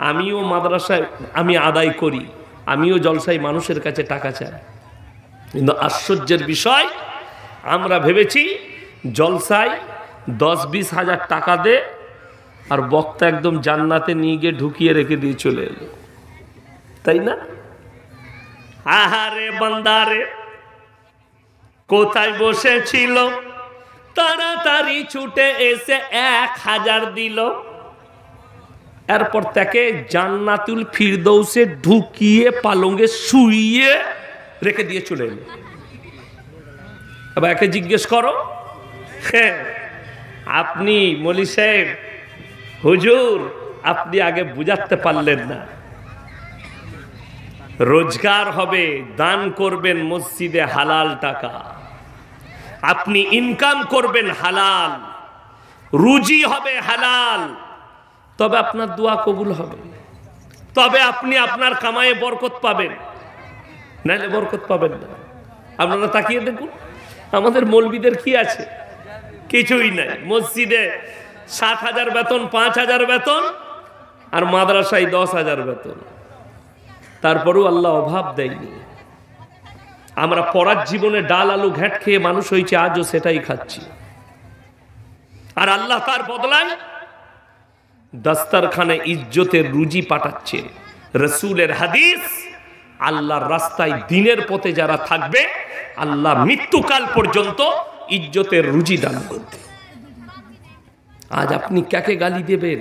আমিও মাদ্রাসায় আমি আদায় করি, আমিও জলসায় মানুষের কাছে টাকা চাই, কিন্তু আশ্চর্যের বিষয়, আমরা ভেবেছি জলসায় 10-20 হাজার টাকা দে, আর বক্তা একদম জান্নাতে নিয়ে গিয়ে ঢুকিয়ে রেখে দিয়ে চলে এলো, তাই না? আহারে বান্দারে, কোথায় বসেছিল, তাড়াতাড়ি ছুটে এসে 1000 দিল, এরপর তাকে জান্নাতুল ফিরদৌসে ঢুকিয়ে পালঙ্গে শুইয়ে রেখে দিয়ে চলে এলো। এবার একে জিজ্ঞেস করো, হ্যাঁ আপনি মলি সাহেব, হুজুর আপনি আগে বুঝাতে পারলেন না। রোজগার হবে, দান করবেন মসজিদে হালাল টাকা, আপনি ইনকাম করবেন হালাল, রুজি হবে হালাল, তবে আপনার দোয়া কবুল হবে, তবে আপনি আপনার কামায়ে বরকত পাবেন, নাহলে বরকত পাবেন না। আপনারা তাকিয়ে দেখুন, আমাদের মৌলবীদের কি আছে? কিছুই নাই। মসজিদে 7,000 বেতন, 5,000 বেতন, আর মাদ্রাসায় 10,000 বেতন, তারপরেও আল্লাহ অভাব দেয়নি। আমরা পড়ার জীবনে ডাল আলু ঘ্যাট খেয়ে মানুষ হয়েছে, আজও সেটাই খাচ্ছি। আর আল্লাহ তার বদলায় দস্তরখানে ইজ্জতের রুজি পাঠাচ্ছে। রসুলের হাদিস, আল্লাহর রাস্তায় দিনের পথে যারা থাকবে আল্লাহ মৃত্যুকাল পর্যন্ত ইজ্জতের রুজি দান করবে। আজ আপনি কাকে গালি দেবেন?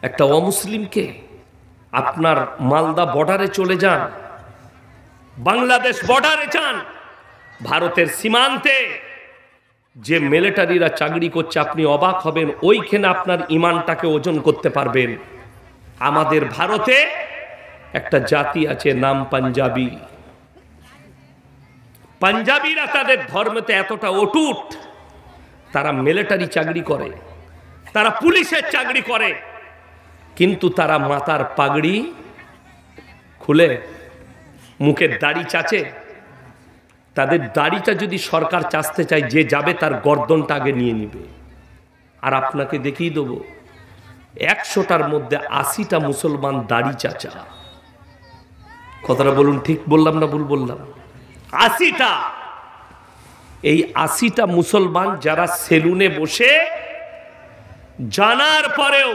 একটা অমুসলিমকে? আপনার মালদা বর্ডারে চলে যান, বাংলাদেশ বর্ডারে যান, ভারতের সীমান্তে যে মিলিটারিরা চাকরি করছে আপনি অবাক হবেন। ওইখানে আপনার ইমানটাকে ওজন করতে পারবেন। আমাদের ভারতে একটা জাতি আছে নাম পাঞ্জাবি। পাঞ্জাবিরা তাদের ধর্মেতে এতটা অটুট, তারা মিলিটারি চাকরি করে, তারা পুলিশের চাকরি করে, কিন্তু তারা মাথার পাগড়ি খুলে মুখের দাড়ি চাচে। তাদের দাড়িটা যদি সরকার চাচতে চায়, যে যাবে তার গর্দনটা আগে নিয়ে নিবে। আর আপনাকে দেখিয়ে দেবো 100টার মধ্যে 80টা মুসলমান দাড়ি চাচা। কথাটা বলুন, ঠিক বললাম না ভুল বললাম? 80টা। এই 80টা মুসলমান যারা সেলুনে বসে জানার পরেও,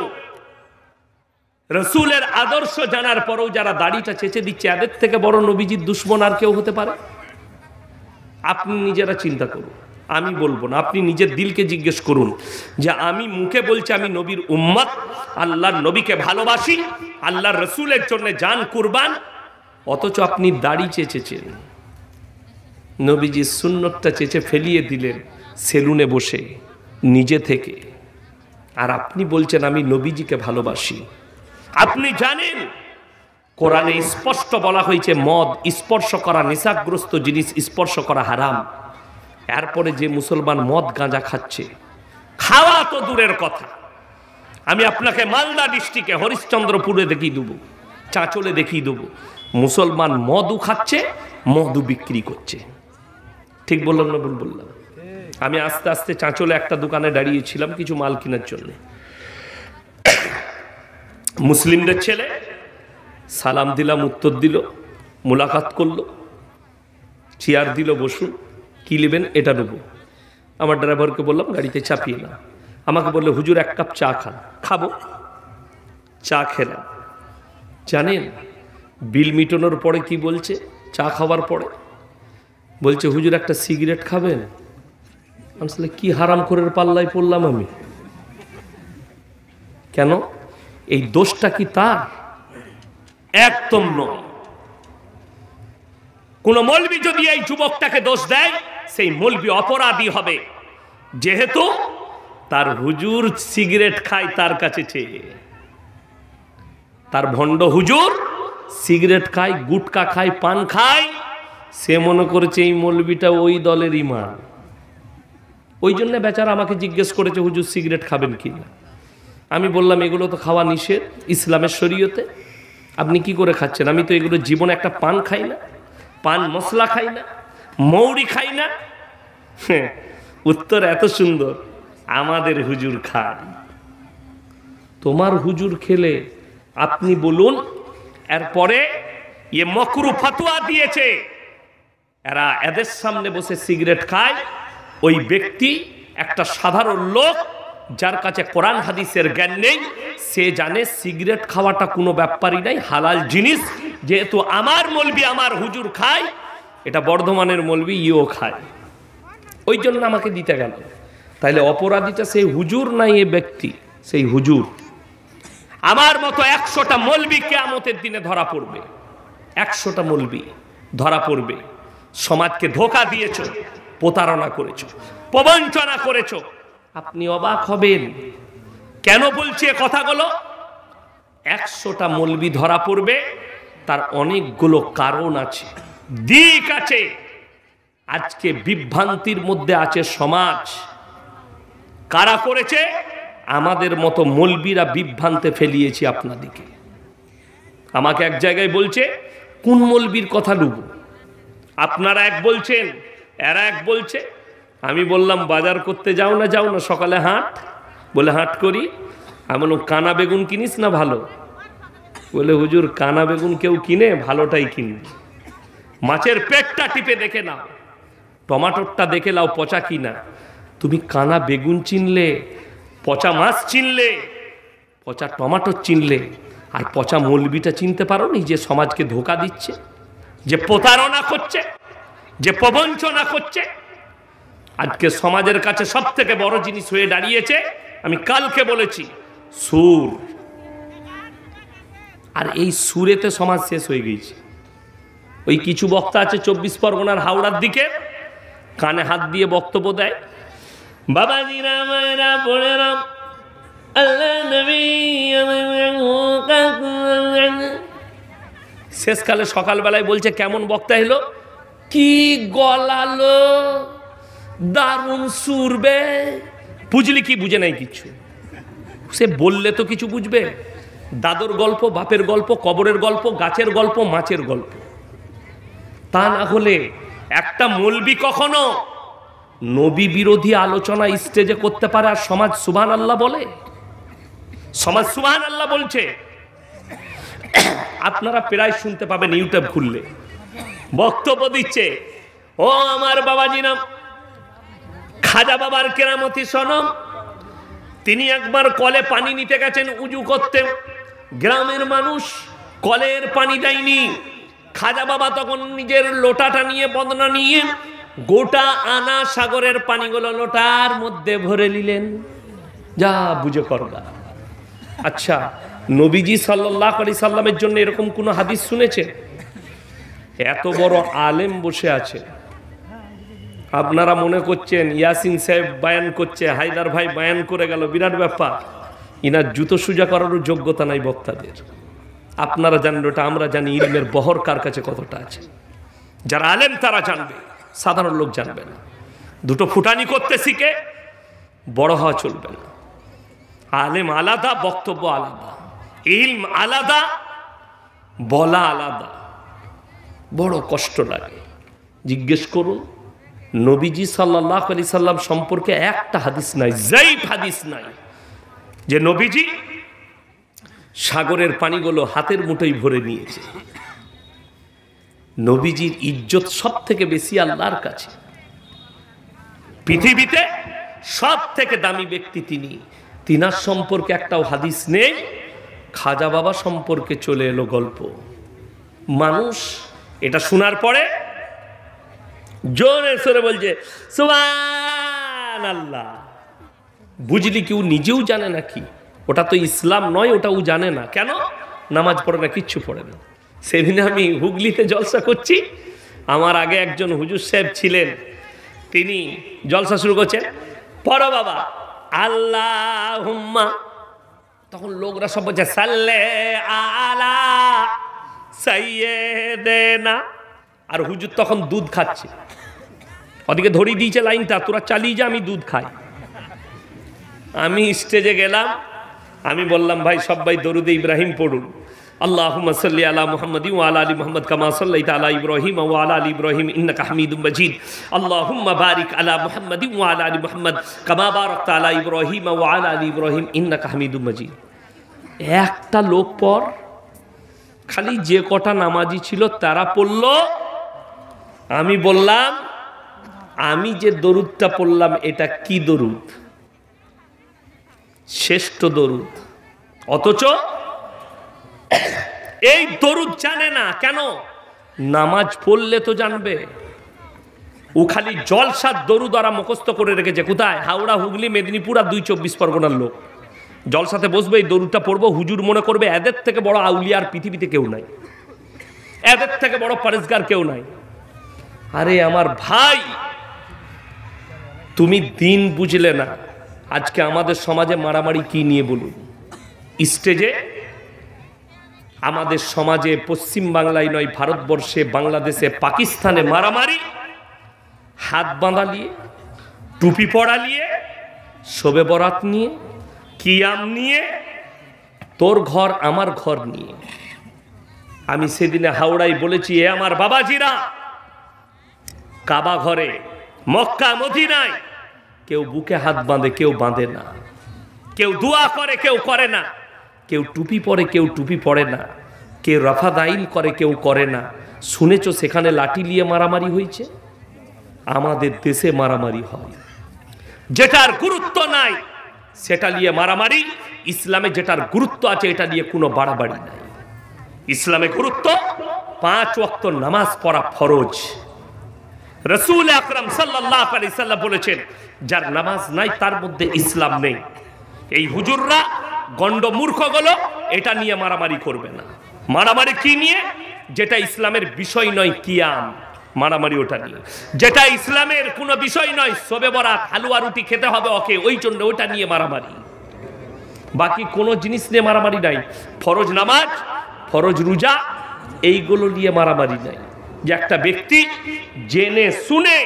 রসুলের আদর্শ জানার পরেও যারা দাড়িটা চেঁচে দিচ্ছে, এদের থেকে বড় নবীজির দুশ্মন আর কেউ হতে পারে? আপনি নিজেরা চিন্তা করুন, আমি বলবো না, আপনি নিজের দিলকে জিজ্ঞেস করুন যে আমি মুখে বলছি আমি নবীর উম্মত, আল্লাহর নবীকে ভালোবাসি, আল্লাহর রসুলের জন্য জান কুরবান, অথচ আপনি দাড়ি চেঁচেছেন, নবীজির সুন্নতটা চেঁচে ফেলিয়ে দিলেন সেলুনে বসে নিজে থেকে। আর আপনি বলছেন আমি নবীজিকে ভালোবাসি। আপনি জানেন কোরআনে স্পষ্ট বলা হয়েছে মদ স্পর্শ করা, নেশাগ্রস্ত জিনিস স্পর্শ করা হারাম। এরপরে যে মুসলমান মদ গাঁজা খাচ্ছে, খাওয়া তো দূরের কথা, আমি আপনাকে মালদা ডিস্ট্রিক্টে হরিশ্চন্দ্রপুরে দেখিয়ে দেবো, চাঁচলে দেখিয়ে দেবো, মুসলমান মদও খাচ্ছে, মদও বিক্রি করছে। ঠিক বললাম না ভুল বললাম? আমি আস্তে আস্তে চাঁচলে একটা দোকানে দাঁড়িয়েছিলাম কিছু মাল কেনার জন্য। মুসলিমদের ছেলে, সালাম দিলাম, উত্তর দিল, মোলাকাত করলো, চেয়ার দিল, বসুন, কি নেবেন? এটা নেবো। আমার ড্রাইভারকে বললাম গাড়িতে চাপিয়ে না। আমাকে বললো হুজুর 1 কাপ চা খান। খাবো। চা খেলাম। জানেন বিল মিটানোর পরে কি বলছে? চা খাওয়ার পরে বলছে হুজুর একটা সিগারেট খাবেন? আসলে কি হারাম করে পাল্লায় পড়লাম আমি? কেন? এই দোষটা কি তার? একদম নয়। কোন মৌলবি যদি এই যুবকটাকে দোষ দেয়, সেই মৌলবি অপরাধী হবে, যেহেতু তার হুজুর সিগারেট খায় তার কাছে চেয়ে। তার ভণ্ড হুজুর সিগারেট খায়, গুটকা খায়, পান খায়, সে মনে করেছে এই মৌলবিটা ওই দলের ইমাম। ওই জন্য বেচারা আমাকে জিজ্ঞেস করেছে হুজুর সিগারেট খাবেন কিনা। আমি বললাম এগুলো তো খাওয়া নিষেধ ইসলামের শরীয়তে, আপনি কি করে খাচ্ছেন? আমি তো এগুলো জীবনে একটা পান খাই না, পান মশলা খাই না, মৌরি খাই না। উত্তর এত সুন্দর, আমাদের হুজুর খান। তোমার হুজুর খেলে আপনি বলুন। এরপরে এ মকরু ফতোয়া দিয়েছে, এরা এদের সামনে বসে সিগারেট খায়। ওই ব্যক্তি একটা সাধারণ লোক যার কাছে কোরআন হাদিসের জ্ঞান নেই, সে জানে সিগারেট খাওয়াটা কোনো ব্যাপারই নাই, হালাল জিনিস। যেহেতু আমার মৌলবি আমার হুজুর খায়, এটা বর্ধমানের মৌলবি ইও খায়, ওই জন্য আমাকে দিতে গেল। তাইলে অপরাধীটা সেই হুজুর নাই, এ ব্যক্তি সেই হুজুর। আমার মতো 100টা মৌলবি কিয়ামতের দিনে ধরা পড়বে, 100টা মৌলবি ধরা পড়বে। সমাজকে ধোঁকা দিয়েছ, প্রতারণা করেছ, প্রবঞ্চনা করেছ। আপনি অবাক হবেন। কেন বলছি এ কথাগুলো? 100টা মৌলবি ধরা পড়বে, তার অনেকগুলো কারণ আছে, দিক আছে। আজকে বিভ্রান্তির মধ্যে আছে সমাজ। কারা করেছে? আমাদের মতো মৌলবিরা বিভ্রান্তে ফেলিয়েছি আপনাদিকে। আমাকে এক জায়গায় বলছে কোন মৌলবির কথা লুব, আপনারা এক বলছেন, এরা এক বলছে। আমি বললাম বাজার করতে যাও না, যাও না, সকালে হাট, বলে হাট করি। আমি বললাম কানা বেগুন কিনিস না ভালো? বলে হুজুর কানা বেগুন কেউ কিনে, ভালোটাই কিনবে। মাছের পেটটা টিপে দেখে নাও, টমাটোরটা দেখে নাও পচা কিনা। তুমি কানা বেগুন চিনলে, পচা মাছ চিনলে, পচা টমাটো চিনলে, আর পচা মৌলবিটা চিনতে পারো নি? যে সমাজকে ধোকা দিচ্ছে, যে প্রতারণা করছে, যে প্রবঞ্চনা করছে। আজকে সমাজের কাছে সব থেকে বড় জিনিস হয়ে দাঁড়িয়েছে, আমি কালকে বলেছি, সুর। আর এই সুরেতে সমাজ শেষ হয়ে গেছে। ওই কিছু বক্তা আছে 24 পরগনার হাওড়ার দিকে, কানে হাত দিয়ে বক্তব্য দেয়, বাবাজি রামায়রা পড়ে রাম আল্লাহ নবী। শেষকালে সকালবেলায় বলছে কেমন বক্তা এলো, কি গলালো, দারুণ সুরবে। বুঝলি কি? বুঝে নাই কিছু। সে বললে তো কিছু বুঝবে। দাদর গল্প, বাপের গল্প, কবরের গল্প, গাছের গল্প, মাছের গল্প। তা না হলে একটা মৌলবি কখনো নবী বিরোধী আলোচনা স্টেজে করতে পারে আর সমাজ সুবহানাল্লাহ বলে? সমাজ সুবহানাল্লাহ বলছে। আপনারা প্রায় শুনতে পাবেন ইউটিউব খুললে, বক্তব্য দিচ্ছে, ও আমার বাবাজি নাম খাজা বাবার কেরামতি সনম। তিনি একবার কলে পানি নিতে গেছেন উজু করতে, গ্রামের মানুষ কলের পানি দেয়নি। খাজা বাবা তখন নিজের লোটাটা নিয়ে, বদনা নিয়ে গোটা আনা সাগরের পানিগুলো লোটার মধ্যে ভরে নিলেন। যা বুঝে করবা। আচ্ছা, নবীজি সাল্লাল্লাহু আলাইহি সাল্লামের জন্য এরকম কোন হাদিস শুনেছে? এত বড় আলেম বসে আছে, আপনারা মনে করছেন ইয়াসিন সাহেব বয়ান করছে, হায়দার ভাই বয়ান করে গেল, বিরাট ব্যাপার। ইনার জুতো সুজা করারও যোগ্যতা নাই বক্তাদের। আপনারা জানেন ওটা, আমরা জানি ইলমের বহর কার কাছে কতটা আছে। যারা আলেম তারা জানবে, সাধারণ লোক জানবে না। দুটো ফুটানি করতে শিখে বড় হওয়া চলবে না। আলেম আলাদা, বক্তব্য আলাদা, ইলম আলাদা, বলা আলাদা। বড় কষ্ট লাগে। জিজ্ঞেস করুন, নবীজি সাল্লাল্লাহু আলাইহি সাল্লাম সম্পর্কে একটা হাদিস নাই, যায়িফ হাদিস নাই, যে নবীজি সাগরের পানিগুলো হাতের মুঠোয় ভরে নিয়েছে। নবীজির ইজ্জত সব থেকে বেশি আল্লাহর কাছে। পৃথিবীতে সব থেকে দামি ব্যক্তি তিনি। তিনার সম্পর্কে একটাও হাদিস নেই। খাজা বাবা সম্পর্কে চলে এলো গল্প। মানুষ এটা শোনার পরে জোরে সরে বলছে সুবহানাল্লাহ। বুঝলি কি? ও নিজেও জানে নাকি ওটা তো ইসলাম নয়, ওটা ও জানে না। কেন? নামাজ পড়ে না, কিচ্ছু পড়ে না। সেদিনে আমি হুগলিতে জলসা করছি, আমার আগে একজন হুজুর সাহেব ছিলেন, তিনি জলসা শুরু করছেন, পড়ো বাবা আল্লাহুম্মা। তখন লোকরা সব বলছে সাল্লে আলা সাইয়্যিদিনা। আর হুজুর তখন দুধ খাচ্ছে, ওদিকে ধরিয়ে দিয়েছে লাইনটা, তোরা চালিয়ে যা, আমি দুধ খাই। আমি স্টেজে গেলাম, আমি বললাম ভাই সবাই দরুদে ইব্রাহিম পড়ুন। আল্লাহুম্মা সাল্লি আলা মুহাম্মাদিন ওয়া আলা আলি মুহাম্মাদ কামা সাল্লাইতা আলা ইব্রাহিম ওয়া আলা আলি ইব্রাহিম ইন্নাকা হামিদুম মাজিদ। আল্লাহুম্মা বারিক আলা মুহাম্মাদিন ওয়া আলা আলি মুহাম্মাদ কামা বারাকতা আলা ইব্রাহিম ওয়া আলা আলি ইব্রাহিম ইন্নাকা হামিদুম মাজিদ। একটা লোক পর খালি যে কটা নামাজি ছিল তারা পড়ল। আমি বললাম, আমি যে দরুদটা পড়লাম এটা কি দরুদ? শ্রেষ্ঠ দরুদ। অথচ এই দরুদ জানে না। কেন? নামাজ পড়লে তো জানবে। ও খালি জলসার দরুদ ওরা মুখস্থ করে রেখেছে। কোথায়? হাওড়া, হুগলি, মেদিনীপুর আর 24 পরগনার লোক জলসাতে বসবে, এই দরুদটা পড়বো, হুজুর মনে করবে এদের থেকে বড় আউলিয়ার পৃথিবীতে কেউ নাই, এদের থেকে বড় পরেশগার কেউ নাই। আরে আমার ভাই, তুমি দিন বুঝলে না। আজকে আমাদের সমাজে মারামারি কি নিয়ে বলুন? স্টেজে আমাদের সমাজে, পশ্চিম বাংলায় নয়, ভারতবর্ষে, বাংলাদেশে, পাকিস্তানে মারামারি হাত বাঁধা নিয়ে, টুপি পরা নিয়ে, শবে বরাত নিয়ে, কিয়াম নিয়ে, তোর ঘর আমার ঘর নিয়ে। আমি সেদিনে হাওড়ায় বলেছি, এ আমার বাবাজিরা, কাবা ঘরে, মক্কা, মদিনায় কেউ বুকে হাত বাঁধে, কেউ বাঁধে না। কেউ দোয়া করে কেউ করে না, কেউ টুপি পরে কেউ টুপি পরে না, কেউ রাফাদাইন করে কেউ করে না। শুনেছ সেখানে লাঠি নিয়ে মারামারি হয়েছে? আমাদের দেশে মারামারি হয়, যেটার গুরুত্ব নাই সেটা নিয়ে মারামারি। ইসলামে যেটার গুরুত্ব আছে এটা নিয়ে কোনো বাড়াবাড়ি নাই। ইসলামে গুরুত্ব 5 ওয়াক্ত নামাজ পড়া ফরজ। রাসূল আকরাম সাল্লাল্লাহু আলাইহি সাল্লাম বলেছেন, যার নামাজ নাই তার মধ্যে ইসলাম নেই। এই হুজুররা গন্ড মূর্খগুলো এটা নিয়ে মারামারি করবে না। মারামারি কি নিয়ে? যেটা ইসলামের বিষয় নয়, কিয়াম মারামারি ওটা নিয়ে। যেটা ইসলামের কোনো বিষয় নয়, শবে বরাত হালুয়া রুটি খেতে হবে ওকে, ওই জন্য ওটা নিয়ে মারামারি। বাকি কোনো জিনিস নিয়ে মারামারি নাই। ফরজ নামাজ, ফরজ রোজা, এইগুলো নিয়ে মারামারি নাই। যে একটা ব্যক্তি জেনে শুনে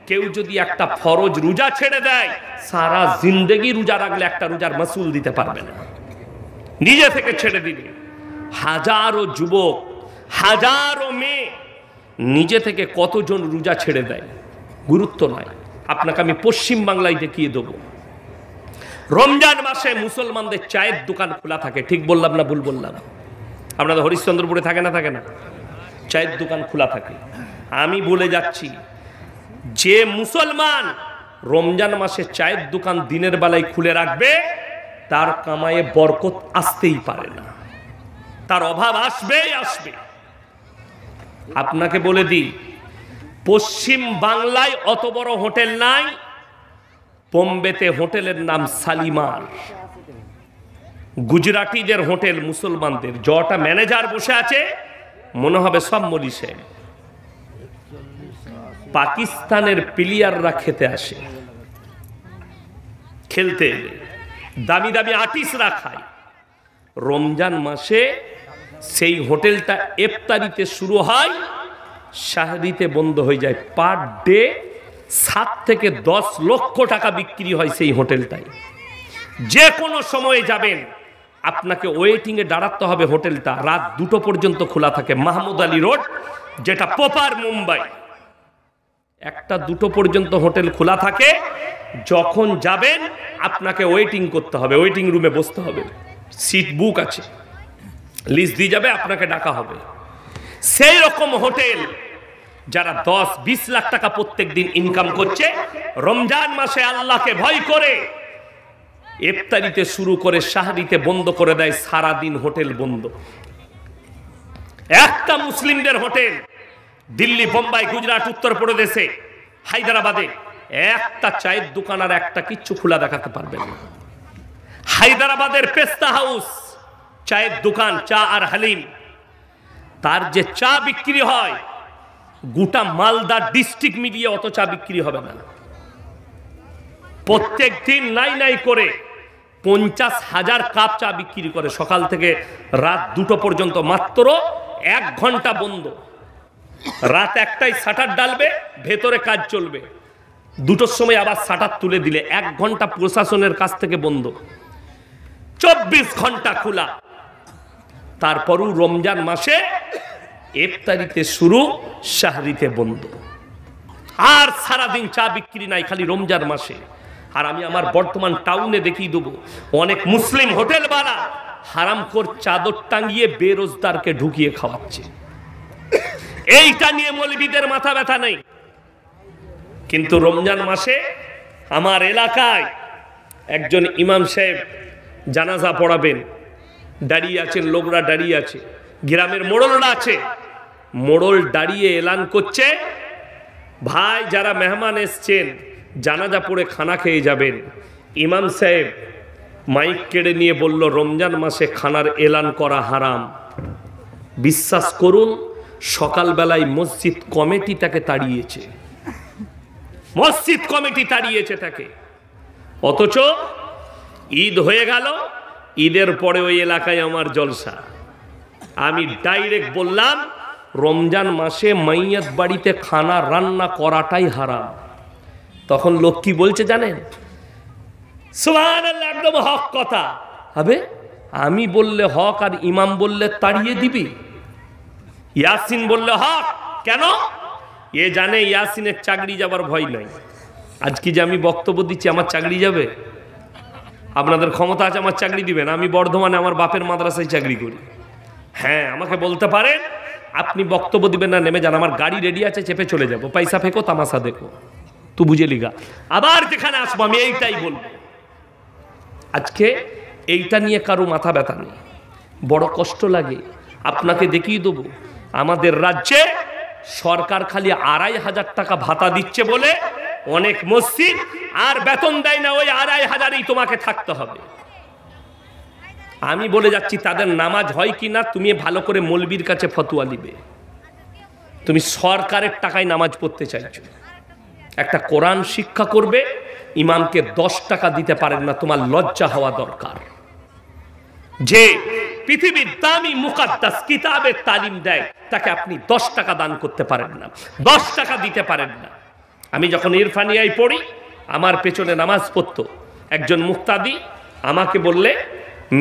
কেউ যদি একটা ফরজ রোজা ছেড়ে দেয়, সারা জিন্দেগি রোজা রাখলে একটা রোজার মাসুল দিতে পারবে না, নিজে থেকে ছেড়ে দিলে। হাজারো যুবক, হাজারো মেয়ে নিজে থেকে কতজন রোজা ছেড়ে দেয়, গুরুত্ব নাই। আপনাকে আমি পশ্চিম বাংলায় দেখিয়ে দেবো, রমজান মাসে মুসলমানদের চায়ের দোকান খোলা থাকে। ঠিক বললাম না ভুল বললাম? আপনাদের হরিশ্চন্দ্রপুরে থাকে না থাকে না? চায়ের দোকান খোলা থাকে। আমি বলে যাচ্ছি, যে মুসলমান রমজান মাসে চায়ের দোকান দিনের বেলায় খুলে রাখবে, তার কামায়ে বরকত আসতেই পারে না, তার অভাব আসবেই আসবে। আপনাকে বলে দিই, পশ্চিম বাংলায় অত বড় হোটেল নাই। বোম্বেতে হোটেলের নাম শালিমার, গুজরাটিদের হোটেল, মুসলমানদের। জটা ম্যানেজার বসে আছে, মনে হবে সব মরিষে। পাকিস্তানের প্লেয়াররা খেতে আসে, খেলতে এলে দামি দামি আর্টিস্টরা খায়। রমজান মাসে সেই হোটেলটা ইফতারিতে শুরু হয়, সাহরিতে বন্ধ হয়ে যায়। পার ডে 7 থেকে 10 লক্ষ টাকা বিক্রি হয় সেই হোটেলটাই। যে কোনো সময়ে যাবেন, আপনাকে ওয়েটিংয়ে দাঁড়াতে হবে। হোটেলটা রাত 2টো পর্যন্ত খোলা থাকে। মাহমুদ আলী রোড, যেটা প্রপার মুম্বাই, 1টা-2টো পর্যন্ত হোটেল খোলা থাকে। যখন যাবেন আপনাকে ওয়েটিং করতে হবে, ওয়েটিং রুমে বসতে হবে। সিট বুক আছে, লিস্ট দিয়ে যাবে, আপনাকে ডাকা হবে। সেই রকম হোটেল যারা 10-20 লাখ টাকা প্রত্যেক দিন ইনকাম করছে, রমজান মাসে আল্লাহকে ভয় করে ইফতারিতে শুরু করে সাহরিতে বন্ধ করে দেয়। সারাদিন হোটেল বন্ধ। একটা মুসলিমদের হোটেল দিল্লি, বোম্বাই, গুজরাট, উত্তরপ্রদেশে, হায়দ্রাবাদে একটা চায়ের দোকান আর একটা কিচ্ছু খোলা দেখাতে পারবেন না। হায়দ্রাবাদের পেস্তা হাউস চায়ের দোকান, চা আর হালিম, তার যে চা বিক্রি হয়, গোটা মালদা ডিস্ট্রিক্ট মিলিয়ে অত চা বিক্রি হবে না। প্রত্যেক দিন নাই নাই করে 50,000 কাপ চা বিক্রি করে, সকাল থেকে রাত 2টো পর্যন্ত। মাত্র 1 ঘন্টা বন্ধ। রাত 1টায় শাটার ডালবে, ভেতরে কাজ চলবে। 2টোর সময় আবার শাটার তুলে দিলে 1 ঘন্টা প্রশাসনের কাছ থেকে বন্ধ, 24 ঘন্টা খোলা। তারপরও রমজান মাসে ইফতারিতে শুরু, সাহরিতে বন্ধ। আর সারাদিন চা বিক্রি নাই, খালি রমজান মাসে। আর আমি আমার বর্তমান টাউনে দেখিয়ে দেবো, অনেক মুসলিম হোটেলওয়ালা হারামখোর চাদর টাঙিয়ে বেরোজগারকে ঢুকিয়ে খাওয়াচ্ছে। এইটা নিয়ে মৌলবীদের মাথা ব্যথা নেই। কিন্তু রমজান মাসে আমার এলাকায় একজন ইমাম সাহেব জানাজা পড়াবেন, দাঁড়িয়ে আছেন, লোকরা দাঁড়িয়ে আছে, গ্রামের মোড়লরা আছে। মোড়ল দাঁড়িয়ে এলান করছে, ভাই যারা মেহমান এসছেন জানাজা পড়ে খানা খেয়ে যাবেন। ইমাম সাহেব মাইক কেড়ে নিয়ে বলল, রমজান মাসে খানার এলান করা হারাম। বিশ্বাস করুন, সকালবেলায় মসজিদ কমিটি তাকে তাড়িয়েছে, মসজিদ কমিটি তাড়িয়েছে তাকে। অথচ ঈদ হয়ে গেল, ঈদের পরে ওই এলাকায় আমার জলসা। আমি ডাইরেক্ট বললাম, রমজান মাসে মাইয়াত বাড়িতে খানা রান্না করাটাই হারাম। তখন লোক কি বলছে জানেন? সুবহানাল্লাহ, একদম হক কথা হবে। আমি বললে হক আর ইমাম বললে তাড়িয়ে দিবি? ইয়াসিন বললে হক কেন? এ জানে ইয়াসিনের চাকরি যাবার ভয় নাই। আজকে যে আমি বক্তব্য দিচ্ছি, আমার চাকরি যাবে? আপনাদের ক্ষমতা আছে আমার চাকরি দিবেন, আমি বর্ধমানে আমার বাপের মাদ্রাসায় চাকরি করি। হ্যাঁ, আমাকে বলতে পারেন, আপনি বক্তব্য দিবেন না, নেমে যান, আমার গাড়ি রেডি আছে, চেপে চলে যাবো, পয়সা ফেঁকো তামাশা দেখো, তু বুঝে লিগা। আবার যেখানে আসবো আমি এইটাই বলবো। আজকে এইটা নিয়ে কারো মাথা ব্যথা নেই, বড় কষ্ট লাগে। আপনাকে দেখিয়ে দেবো, আমাদের রাজ্যে সরকার খালি ২৫০০ টাকা ভাতা দিচ্ছে বলে অনেক মসজিদ আর বেতন দেয় না, ওই ২৫০০ই তোমাকে থাকতে হবে। আমি বলে যাচ্ছি, তাদের নামাজ হয় কি না তুমি ভালো করে মৌলবীর কাছে ফতোয়া নিবে। তুমি সরকারের টাকায় নামাজ পড়তে চাইছো, একটা কোরআন শিক্ষা করবে, ইমামকে 10 টাকা দিতে পারেন না, তোমার লজ্জা হওয়া দরকার। যে পৃথিবীর দামি মুকাদ্দাস কিতাবের তালিম দেয়, তাকে আপনি 10 টাকা দান করতে পারেন না, 10 টাকা দিতে পারেন না। আমি যখন ইরফানিয়ায় পড়ি, আমার পেছনে নামাজ পড়তো একজন মুক্তাদি, আমাকে বললে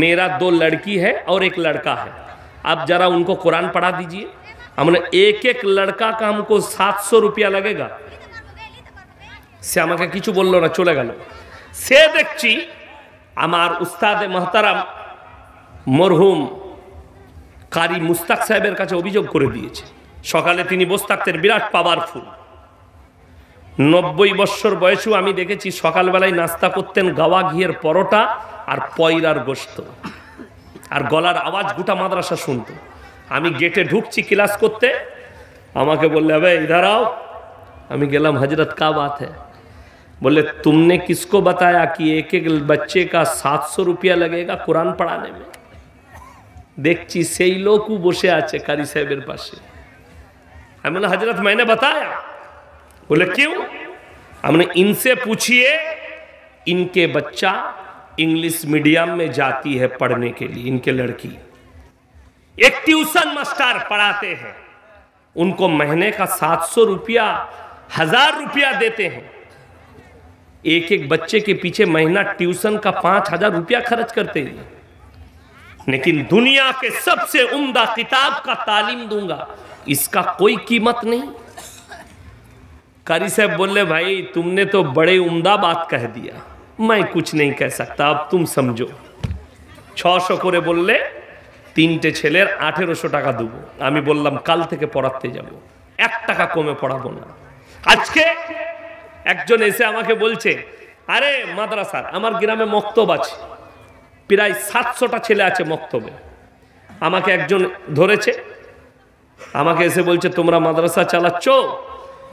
मेरा 2 लड़की है और 1 लड़का है, आप जरा उनको कुरान पढ़ा दीजिए। हमने एक लड़का का हमको 700 रुपया लगेगा। সে আমাকে কিছু বললো না, চলে গেল। সে দেখছি আমার উস্তাদে মোহতারাম মরহুম কারি মুস্তাক সাহেবের কাছে অভিযোগ করে দিয়েছে। সকালে তিনি বসে থাকতেন, বিরাট পাওয়ারফুল, 90 বছর বয়সেও আমি দেখেছি সকালবেলায় নাস্তা করতেন গাওয়া ঘিয়ের পরোটা আর পয়রার গোশত, আর গলার আওয়াজ গোটা মাদ্রাসা শুনতো। আমি গেটে ঢুকছি ক্লাস করতে, আমাকে বললে अबे इधर आओ। আমি গেলাম, हजरत क्या बात है? बोले तुमने किसको बताया कि एक एक बच्चे का 700 रुपया लगेगा कुरान पढ़ाने में? देखছি সেই লোকও বসে আছে কারি সাহেবের পাশে। আমি বললাম हजरत मैंने बताया। बोले क्यों? हमने इनसे पूछिए, इनके बच्चा इंग्लिश मीडियम में जाती है पढ़ने के लिए, इनके लड़की एक ट्यूशन मास्टर पढ़ाते हैं, उनको महीने का 700 रुपया 1000 रुपया देते हैं, एक एक बच्चे के पीछे महीना ट्यूशन का 5000 रुपया खर्च करते हैं, लेकिन दुनिया के सबसे उम्दा किताब का तालीम दूंगा, इसका कोई कीमत नहीं। कारी साहब बोले भाई तुमने तो बड़े उम्दा बात कह दिया, मैं कुछ नहीं कह सकता, अब तुम समझो। 600 করে বললে 3টে ছেলের 1800 টাকা দেব। আমি বললাম কাল থেকে পড়াতে যাব, 1 টাকা কমে পড়াবো না। আজকে একজন এসে আমাকে বলছে, আরে মাদ্রাসার আমার গ্রামে মক্তব আছে, প্রায় 700টা ছেলে আছে মক্তবে। আমাকে একজন ধরেছে, আমাকে এসে বলছে তোমরা মাদ্রাসা চালাচ্ছ,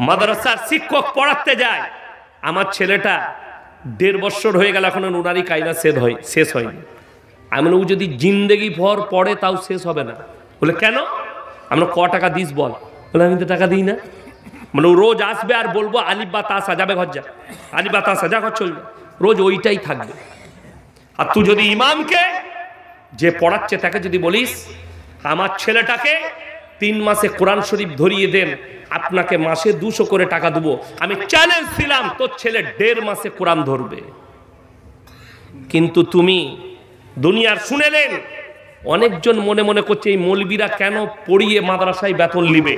মাদ্রাসার শিক্ষক পড়াতে যায়, আমার ছেলেটা 1.5 বছর হয়ে গেল, এখনো নুনারি কায়দা শেষ হয়নি। আমি ও যদি জিন্দেগি ভর পড়ে তাও শেষ হবে না। বলে কেন? আমরা ক টাকা দিস বল। বলে আমি তো টাকা দিই না। মানে ও রোজ আসবে আর বলবো আলিফ বা তা সাজাবে ঘর যা, আলিফ বা তা সাজা ঘর চলবে, রোজ ওইটাই থাকবে। আর তুই যদি ইমামকে যে পড়াচ্ছে তাকে যদি বলিস আমার ছেলেটাকে 3 মাসে কোরআন শরীফ ধরিয়ে দেন, আপনাকে মাসে 200 করে টাকা দেবো, আমি চ্যালেঞ্জ দিলাম তোর ছেলে 1.5 মাসে কোরআন ধরবে। কিন্তু তুমি দুনিয়ার শুনেলেন, অনেকজন মনে মনে করছে এই মৌলবীরা কেন পড়িয়ে মাদ্রাসায় বেতন নিবে,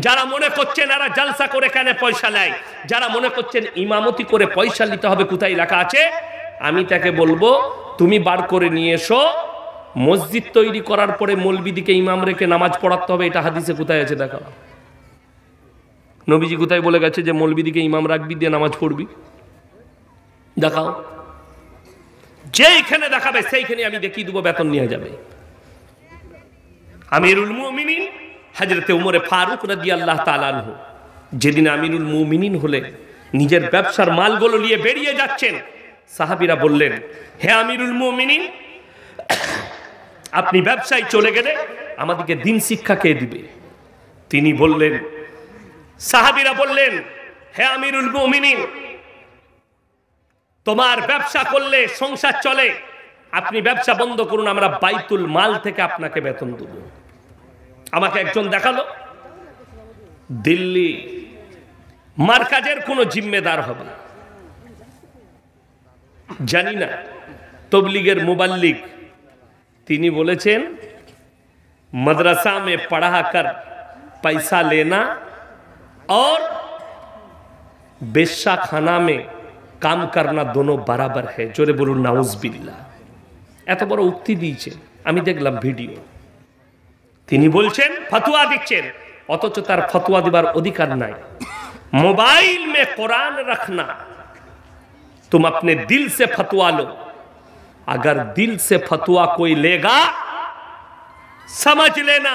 যারা মনে করছেন এরা জলসা করে কেন পয়সা নেয়, যারা মনে করছেন ইমামতি করে পয়সা নিতে হবে, কোথায় লেখা আছে? আমি তাকে বলবো তুমি বার করে নিয়ে এসো, মসজিদ তৈরি করার পরে মৌলবীদিকে ইমাম রেখে নামাজ পড়াতে হবে, এটা হাদিসে কোথায় আছে দেখাও। নবীজি কোথায় বলে গেছে যে মৌলবীদিকে ইমাম রাখবি দিয়ে নামাজ পড়বি? দেখাও। যেইখানে দেখাবে সেইখানে আমি দেখিয়ে দেবো, বেতন নিয়ে যাবে। আমিরুল মুমিনিন হযরতে উমর ফারুক রাদিয়াল্লাহু তাআলা আনহু যেদিন আমিরুল মুমিনিন হলেন, নিজের ব্যবসার মালগুলো নিয়ে বেরিয়ে যাচ্ছেন, সাহাবীরা বললেন হে আমিরুল মুমিনিন, আপনি ব্যবসায় চলে গেলে আমাদেরকে দিন শিক্ষা কে দিবে? তিনি বললেন, সাহাবীরা বললেন হে আমিরুল মুমিনিন, তোমার ব্যবসা করলে সংসার চলে, আপনি ব্যবসা বন্ধ করুন, আমরা বাইতুল মাল থেকে আপনাকে বেতন দেব। আমাকে একজন দেখালো দিল্লি মার্কাজের কোনো জিম্মেদার হবে, জানি না, তবলিগের মুবাল্লিগ, তিনি বলেছেন मदरसा में पढ़ा कर पैसा लेना और बेश्या खाना में কাম করনা দোনো বরাবর है জোরে বলুন নাউজুবিল্লাহ। এত বড় উক্তি দিয়েছে, আমি দেখলাম ভিডিও। তিনি বলছেন ফতোয়া দিচ্ছেন, অথচ তার ফতোয়া দিবার অধিকার নাই। मोबाइल में कुरान रखना, तुम अपने दिल से फतवा लो, अगर दिल से फतवा कोई लेगा समझ लेना।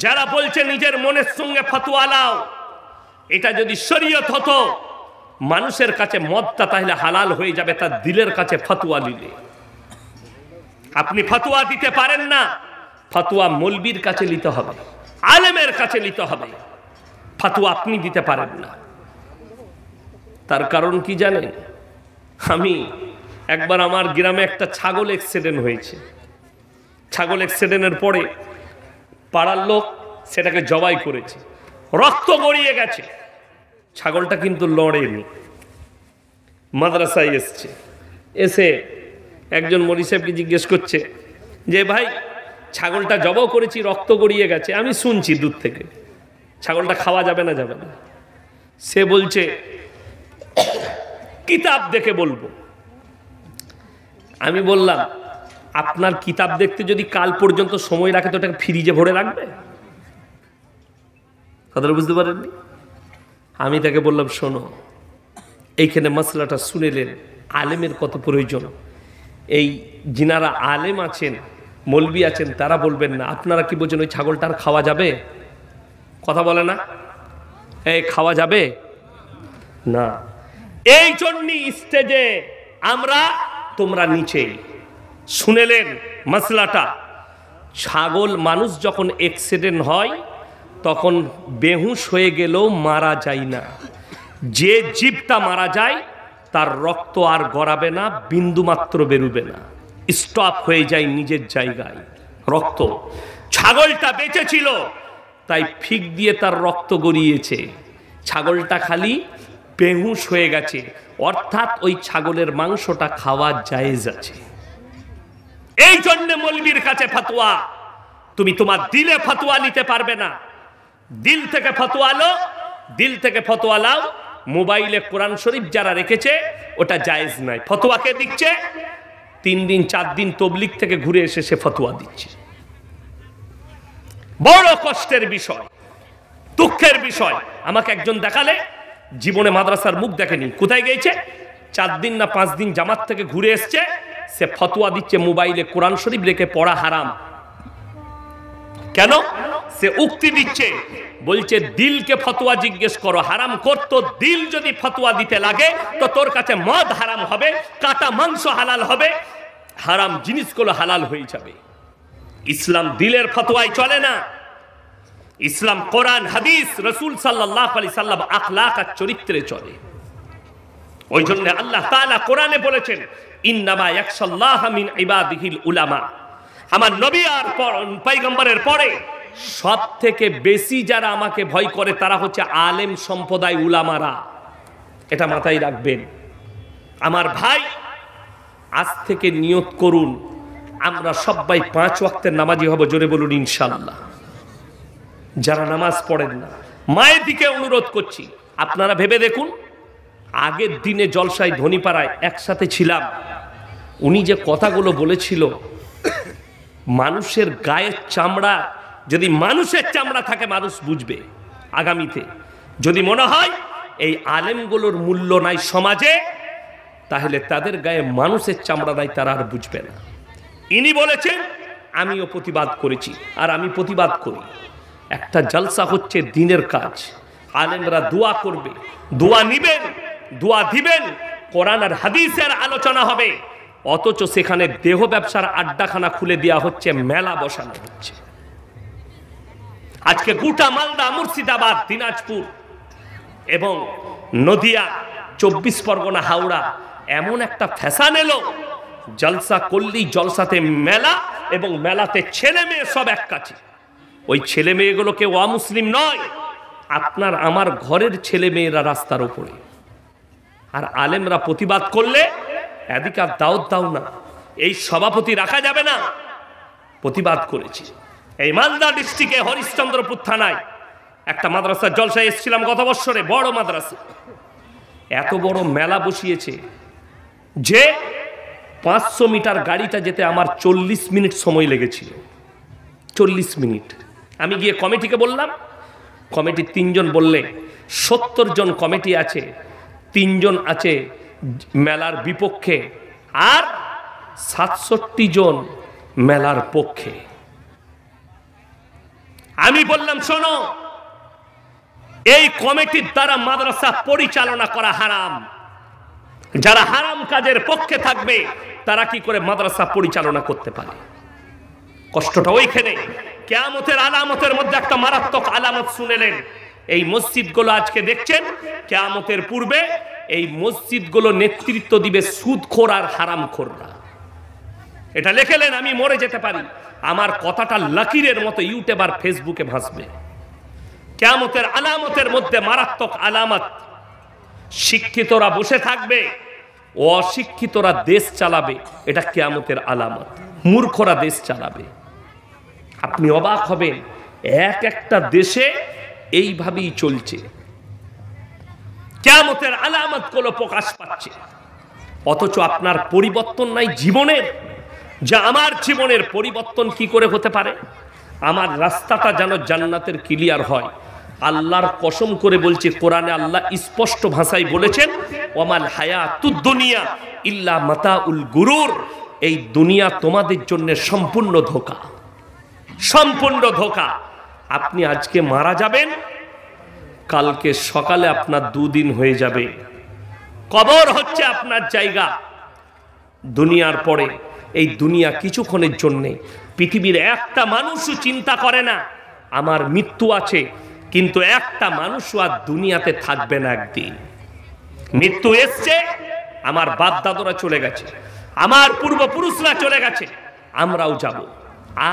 যারা বলছে নিজের মনের সঙ্গে ফতোয়া লাও, এটা যদি শরীয়ত হতো মানুষের কাছে মদটা তাহলে হালাল হয়ে যাবে তার দিলের কাছে ফতোয়া নিলে। আপনি ফতোয়া দিতে পারেন না, ফতোয়া মৌলবীর কাছে নিতে হবে, আলেমের কাছে নিতে হবে, ফতোয়া আপনি দিতে পারেন না। তার কারণ কি জানেন? আমি একবার আমার গ্রামে একটা ছাগল অ্যাক্সিডেন্ট হয়েছে। ছাগল অ্যাক্সিডেন্টের পরে পাড়ার লোক সেটাকে জবাই করেছে, রক্ত গড়িয়ে গেছে। ছাগলটা কিন্তু লড়েনি। মাদ্রাসায় এসছে, এসে একজন মৌলভী সাহেবকে জিজ্ঞেস করছে যে ভাই ছাগলটা জবাই করেছি, রক্ত গড়িয়ে গেছে, আমি শুনছি দূর থেকে, ছাগলটা খাওয়া যাবে না যাবে না? সে বলছে কিতাব দেখে বলবো। আমি বললাম আপনার কিতাব দেখতে যদি কাল পর্যন্ত সময় রাখে তো ওটাকে ফ্রিজে ভরে রাখবে? কথাটা বুঝতে পারেননি? আমি তাকে বললাম শোনো, এইখানে মশলাটা শুনেলেন, আলেমের কত প্রয়োজন। এই যিনারা আলেম আছেন, মৌলবি আছেন, তারা বলবেন না। আপনারা কি বলছেন ওই ছাগলটা আর খাওয়া যাবে? কথা বলে না, এই খাওয়া যাবে না। এই জন্যই স্টেজে আমরা, তোমরা নিচে শুনেলেন মশলাটা। ছাগল মানুষ যখন অ্যাক্সিডেন্ট হয় তখন বেহুশ হয়ে গেলেও মারা যায় না। যে জীবটা মারা যায় তার রক্ত আর গড়াবে না, বিন্দু মাত্র বেরুবে না, স্টপ হয়ে যায় নিজের জায়গায় রক্ত। ছাগলটা বেঁচে ছিল তাই ফিক দিয়ে তার রক্ত গড়িয়েছে। ছাগলটা খালি বেহুশ হয়ে গেছে, অর্থাৎ ওই ছাগলের মাংসটা খাওয়া জায়েজ আছে। এই জন্য মৌলবীর কাছে ফতোয়া, তুমি তোমার দিলে ফতোয়া নিতে পারবে না। দিল থেকে ফতোয়া লো, দিল থেকে ফতোয়া লাও। মোবাইলে কোরআন শরীফ যারা রেখেছে ওটা জায়েজ নাই। ফতোয়াকে দিচ্ছে 3 দিন 4 দিন তবলিগ থেকে ঘুরে এসে সে ফতোয়া দিচ্ছে। বড় কষ্টের বিষয়, দুঃখের বিষয়। আমাকে একজন দেখালে জীবনে মাদ্রাসার মুখ দেখেনি, কোথায় গিয়েছে 4 দিন না 5 দিন জামাত থেকে ঘুরে এসছে, সে ফতোয়া দিচ্ছে মোবাইলে কোরআন শরীফ রেখে পড়া হারাম। কেন? সে উক্তি দিচ্ছে, বলছে দিলকে ফতোয়া জিজ্ঞেস করো, হারাম করতো দিল যদি ফতোয়া দিতে লাগে তো তোর কাছে মদ হারাম হবে, কাটা মাংস হালাল হবে, হারাম জিনিসগুলো হালাল হয়ে যাবে। ইসলাম দিলের ফতোয়ায় চলে না। ইসলাম কোরআন হাদিস রাসূল সাল্লাল্লাহু আলাইহি সাল্লাম আখলাক আর চরিত্রে চলে। ওই জন্য আল্লাহ তাআলা কোরআনে বলেছেন ইন্নামা ইয়াখশাল্লাহা মিন ইবাদিহিল উলামা। আমার নবী আর পয়গম্বরের পরে সব থেকে বেশি যারা আমাকে ভয় করে তারা হচ্ছে আলেম সম্প্রদায়, উলামারা। এটা মাথায় রাখবেন। আমার ভাই, আজ থেকে নিয়ত করুন আমরা সবাই 5 ওয়াক্তের নামাজি হব। জোরে বলুন ইনশাআল্লাহ। যারা নামাজ পড়েন না, মায়ের দিকে অনুরোধ করছি, আপনারা ভেবে দেখুন, আগের দিনে জলসায় ধনীপাড়ায় একসাথে ছিলাম, উনি যে কথাগুলো বলেছিল, মানুষের গায়ের চামড়া, যদি মানুষের চামড়া থাকে মানুষ বুঝবে। আগামীতে যদি মনে হয় এই আলেমগুলোর মূল্য নাই সমাজে, তাহলে তাদের গায়ে মানুষের চামড়া নাই, তারা আর বুঝবে না। ইনি বলেছেন, আমিও প্রতিবাদ করেছি আর আমি প্রতিবাদ করি। একটা জলসা হচ্ছে দিনের কাজ, আলেমরা দোয়া করবে, দোয়া নিবেন, দোয়া দিবেন, কোরআন আর হাদিসের আলোচনা হবে, অথচ সেখানে দেহ ব্যবসার আড্ডাখানা খুলে দেওয়া হচ্ছে, মেলা বসানো হচ্ছে। আজকে গোটা মালদা, মুর্শিদাবাদ, দিনাজপুর এবং নদিয়া, 24 পরগনা, হাওড়া এমন একটা ফ্যাশন এলো, জলসা করলেই জলসাতে মেলা এবং মেলাতে ছেলে মেয়ে সব এক কাছে। ওই ছেলে মেয়েগুলো কেউ অমুসলিম নয়, আপনার আমার ঘরের ছেলে মেয়েরা রাস্তার উপরে। আর আলেমরা প্রতিবাদ করলে এদিকে আর দাওয়াত দাও না, এই সভাপতি রাখা যাবে না। প্রতিবাদ করেছি। এই মালদা ডিস্ট্রিক্টে হরিশ্চন্দ্রপুর থানায় একটা মাদ্রাসার জলসায় এসেছিলাম গত বছরে, বড় মাদ্রাসা। এত বড় মেলা বসিয়েছে যে 500 মিটার গাড়িটা যেতে আমার 40 মিনিট সময় লেগেছিল। 40 মিনিট। আমি গিয়ে কমিটিকে বললাম, কমিটি 3 জন বললে 70 জন কমিটি আছে, 3 জন আছে মেলার বিপক্ষে আর 67 জন মেলার পক্ষে। আমি বললাম, শোনো, এই কমিটির দ্বারা মাদ্রাসা পরিচালনা করা হারাম। যারা হারাম কাজের পক্ষে থাকবে তারা কি করে মাদ্রাসা পরিচালনা করতে পারে? কষ্টটা ওইখানে। কিয়ামতের আলামতের মধ্যে একটা মারাত্মক আলামত শুনেলেন। এই মসজিদগুলো আজকে দেখছেন, কিয়ামতের পূর্বে এই মসজিদগুলো নেতৃত্ব দিবে সুদখোর আর হারামখোররা। এটা লিখেলেন, আমি মরে যেতে পারি, আমার কথাটা লাকিরের মতো ইউটিউব আর ফেসবুকে ভাসবে। কিয়ামতের আলামতের মধ্যে মারাত্মক আলামত। শিক্ষিতরা বসে থাকবে, অশিক্ষিতরা দেশ চালাবে, এটা কিয়ামতের আলামত। মূর্খরা দেশ চালাবে। আপনি অবাক হবেন, এক একটা দেশে এইভাবেই চলছে। কিয়ামতের আলামতগুলো প্রকাশ পাচ্ছে, অথচ আপনার পরিবর্তন নাই জীবনের। যা আমার জীবনের পরিবর্তন কি করে হতে পারে? আমার রাস্তাটা যেন জান্নাতের ক্লিয়ার হয়। আল্লাহর কসম করে বলছি, কোরআনে আল্লাহ স্পষ্ট ভাষায় বলেছেন, ওয়ামাল হায়াতুদ দুনিয়া ইল্লা মাতাউল গুরুর। এই দুনিয়া তোমাদের জন্য সম্পূর্ণ ধোঁকা, সম্পূর্ণ ধোঁকা। আপনি আজকে মারা যাবেন, কালকে সকালে আপনার 2 দিন হয়ে যাবে। কবর হচ্ছে আপনার জায়গা। দুনিয়ার পরে এই দুনিয়া কিছুক্ষণের জন্যে। পৃথিবীর একটা মানুষও চিন্তা করে না আমার মৃত্যু আছে, কিন্তু একটা মানুষও আর দুনিয়াতে থাকবে না একদিন। মৃত্যু এসছে, আমার বাপ দাদুরা চলে গেছে, আমার পূর্বপুরুষরা চলে গেছে, আমরাও যাব।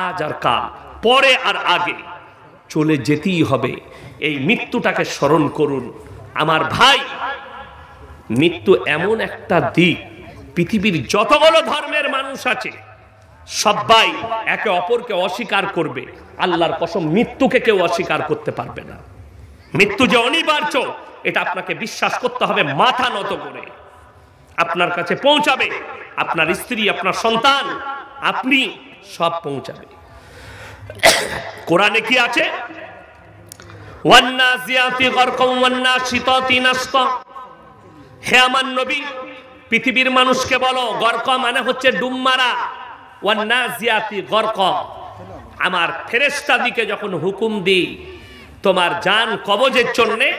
আজ আর কাল, পরে আর আগে, চলে যেতেই হবে। এই মৃত্যুটাকে স্মরণ করুন আমার ভাই। মৃত্যু এমন একটা দিক, পৃথিবীর যতগুলো ধর্মের মানুষ আছে সবাই একে অপরকে অস্বীকার করবে, আল্লাহর কসম মৃত্যুকে কেউ অস্বীকার করতে পারবে না। মৃত্যু যে অনিবার্য এটা আপনাকে বিশ্বাস করতে হবে মাথা নত করে। আপনার কাছে পৌঁছাবে, আপনার স্ত্রী, আপনার সন্তান, আপনি সব পৌঁছাবে। কোরআনে কি আছে? ওয়ান্নাজিয়াতি গরকাম ওয়ান্নাশিতাতি নাশতা। হে আমার নবী, পৃথিবীর মানুষকে বলো, গরকা মানে হচ্ছে ডুব মারা, ওয়ান্নাজিয়াতি গরকা। আমার ফেরেশতাদিকে যখন হুকুম দিই তোমার জান কবজের জন্যে,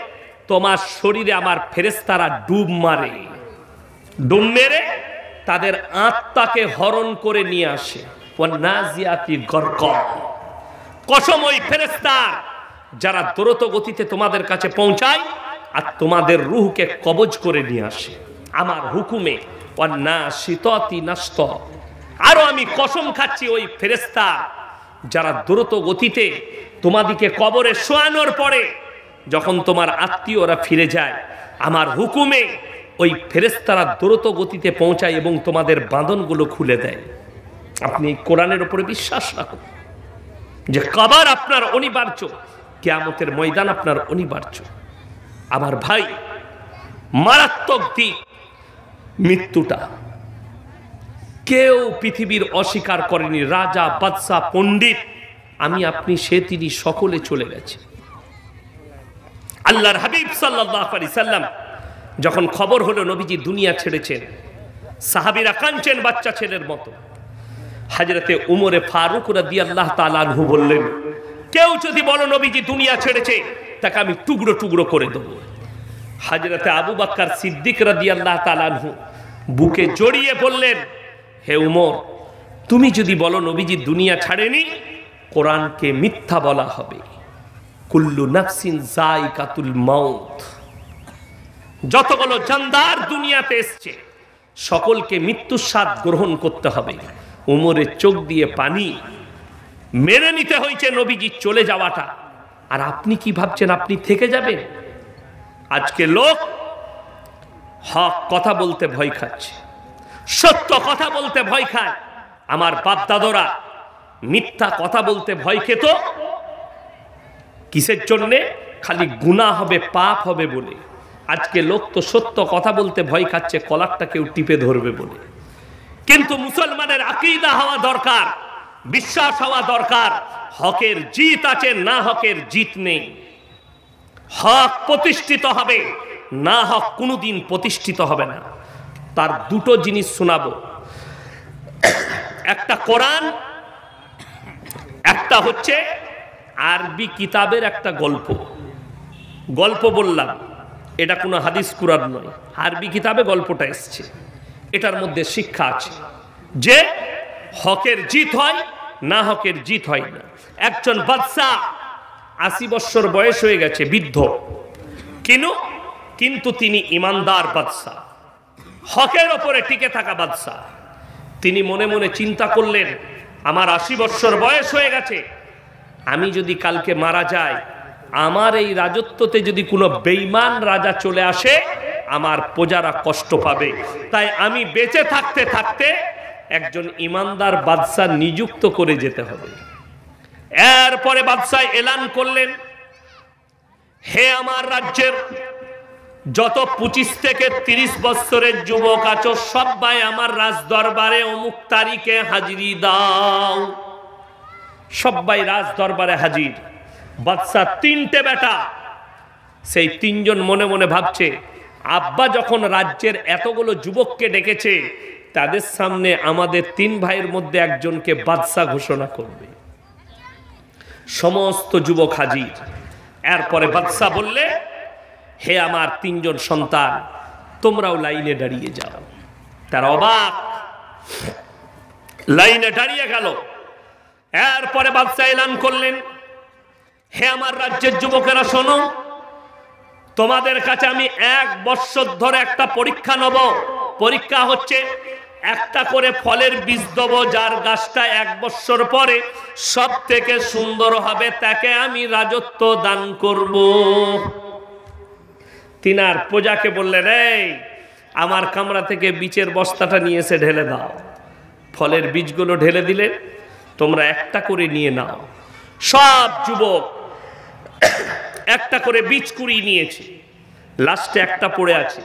তোমার শরীরে আমার ফেরেশতারা ডুব মারে, ডুব মেরে তাদের আত্মাকে হরণ করে নিয়ে আসে। ওয়ান্নাজিয়াতি গরকা। কসম ওই ফেরেশতার যারা দ্রুত গতিতে তোমাদের কাছে পৌঁছায় আর তোমাদের রূহকে কবজ করে নিয়ে আসে আমার হুকুমে। ওয়ান্নাশিতাতি নাশতা। আরো আমি কসম খাচ্ছি, ওই ফেরেশতা যারা দ্রুত গতিতে তোমাদিকে কবরে শোয়ানোর পরে যখন তোমার আত্মীয়রা ফিরে যায়, আমার হুকুমে ওই ফেরেশতারা দ্রুত গতিতে পৌঁছায় এবং তোমাদের বাঁধনগুলো খুলে দেয়। আপনি কোরআনের উপরে বিশ্বাস রাখুন যে কবর আপনার অনিবার্য, কিয়ামতের ময়দান আপনার অনিবার্য। আমার ভাই, মারাত্মক দিক মৃত্যুটা। কেউ পৃথিবীর অস্বীকার করেনি, রাজা, বাদশা, পণ্ডিত, আমি আপনি, সে তিনি, সকলে চলে গেছে। আল্লাহর হাবিব সাল্লাল্লাহু আলাইহি সাল্লাম যখন খবর হলো নবীজি দুনিয়া ছেড়েছেন, সাহাবীরা কাঁদছেন বাচ্চা ছেলের মতো। হযরতে উমরে ফারুক রাদিয়াল্লাহু তাআলা আনহু বললেন, কেউ যদি বলো নবীজি দুনিয়া ছেড়েছে, তাকে আমি টুকরো টুকরো করে দেব। হযরতে আবু বকর সিদ্দিক রাদিয়াল্লাহু তাআলা আনহু বুকে জড়িয়ে বললেন, হে উমর, তুমি যদি বলো নবীজি দুনিয়া ছাড়েনি, কোরআনকে মিথ্যা বলা হবে। কুল্লু নাফসিন যায়কাতুল মাউত। যতগুলো জানদার দুনিয়াতে এসছে সকলকে মৃত্যুর স্বাদ গ্রহণ করতে হবে। উমরের চোখ দিয়ে পানি। মেনে নিতে হয়েছে নবীজি চলে যাওয়াটা। আর আপনি কি ভাবছেন আপনি থেকে যাবেন? আজকে লোক হক কথা বলতে ভয় খাচ্ছে, সত্য কথা বলতে ভয় খায়। আমার বাপ দাদরা মিথ্যা কথা বলতে ভয় খেত। কিসের জন্যে? খালি গুনাহ হবে, পাপ হবে বলে। আজকে লোক তো সত্য কথা বলতে ভয় খাচ্ছে, কলারটা কেউ টিপে ধরবে বলে। কিন্তু মুসলমানের আকীদা হওয়া দরকার, বিশ্বাস হওয়া দরকার, হকের জিত আছে, না হকের জিত নেই। হক প্রতিষ্ঠিত হবে, না হক কোনোদিন প্রতিষ্ঠিত হবে না। তার দুটো জিনিস শোনাবো, একটা কোরআন, একটা হচ্ছে আরবি কিতাবের একটা গল্প। গল্প বললাম, এটা কোনো হাদিস কুরআন নয়, আরবি কিতাবে গল্পটা এসছে। এটার মধ্যে শিক্ষা আছে যে হকের জিত হয়, না হকের জিত হয় না। একজন বাদশা ৮০ বছর বয়স হয়ে গেছে, বৃদ্ধ, কিন্তু তিনি ইমানদার বাদশা, হকের ওপরে টিকে থাকা বাদশা। তিনি মনে মনে চিন্তা করলেন, আমার ৮০ বছর বয়স হয়ে গেছে, আমি যদি কালকে মারা যাই, আমার এই রাজত্বতে যদি কোনো বেঈমান রাজা চলে আসে, আমার প্রজারা কষ্ট পাবে। তাই আমি বেঁচে থাকতে থাকতে একজন ইমানদার বাদশা নিযুক্ত করে যেতে হবে। এরপরে বাদশা এলান করলেন, হে আমার রাজ্যের যত ২৫ থেকে ৩০ বছরের যুবক আছো, সবাই আমার রাজ দরবারে অমুক তারিখে হাজিরি দাও। সবাই রাজ দরবারে হাজির। বাদশা ৩টে বেটা, সেই ৩ জন মনে মনে ভাবছে, আব্বা যখন রাজ্যের এতগুলো যুবককে ডেকেছে, তাদের সামনে আমাদের ৩ ভাইয়ের মধ্যে একজনকে বাদশা ঘোষণা করবে। সমস্ত যুবক হাজির। এরপরে বাদশা বললে, হে আমার ৩ জন সন্তান, তোমরাও লাইনে দাঁড়িয়ে যাও। তারা অবাক, লাইনে দাঁড়িয়ে গেল। এরপরে বাদশা এলান করলেন, হে আমার রাজ্যের যুবকেরা শোনো, তোমাদের কাছে আমি ১ বছর ধরে একটা পরীক্ষা নেব। পরীক্ষা হচ্ছে, একটা করে ফলের বীজ দেব, যার গাছটা ১ বছর পরে সব থেকে সুন্দর হবে, তাকে আমি রাজত্ব দান করব। তিনার প্রজাকে বললেন, এই আমার কামরা থেকে বীজের বস্তাটা নিয়ে এসে ঢেলে দাও। ফলের বীজগুলো ঢেলে দিলেন, তোমরা একটা করে নিয়ে নাও। সব যুবক একটা করে বীজ কুড়িয়ে নিয়েছে। লাস্টে একটা পড়ে আছে।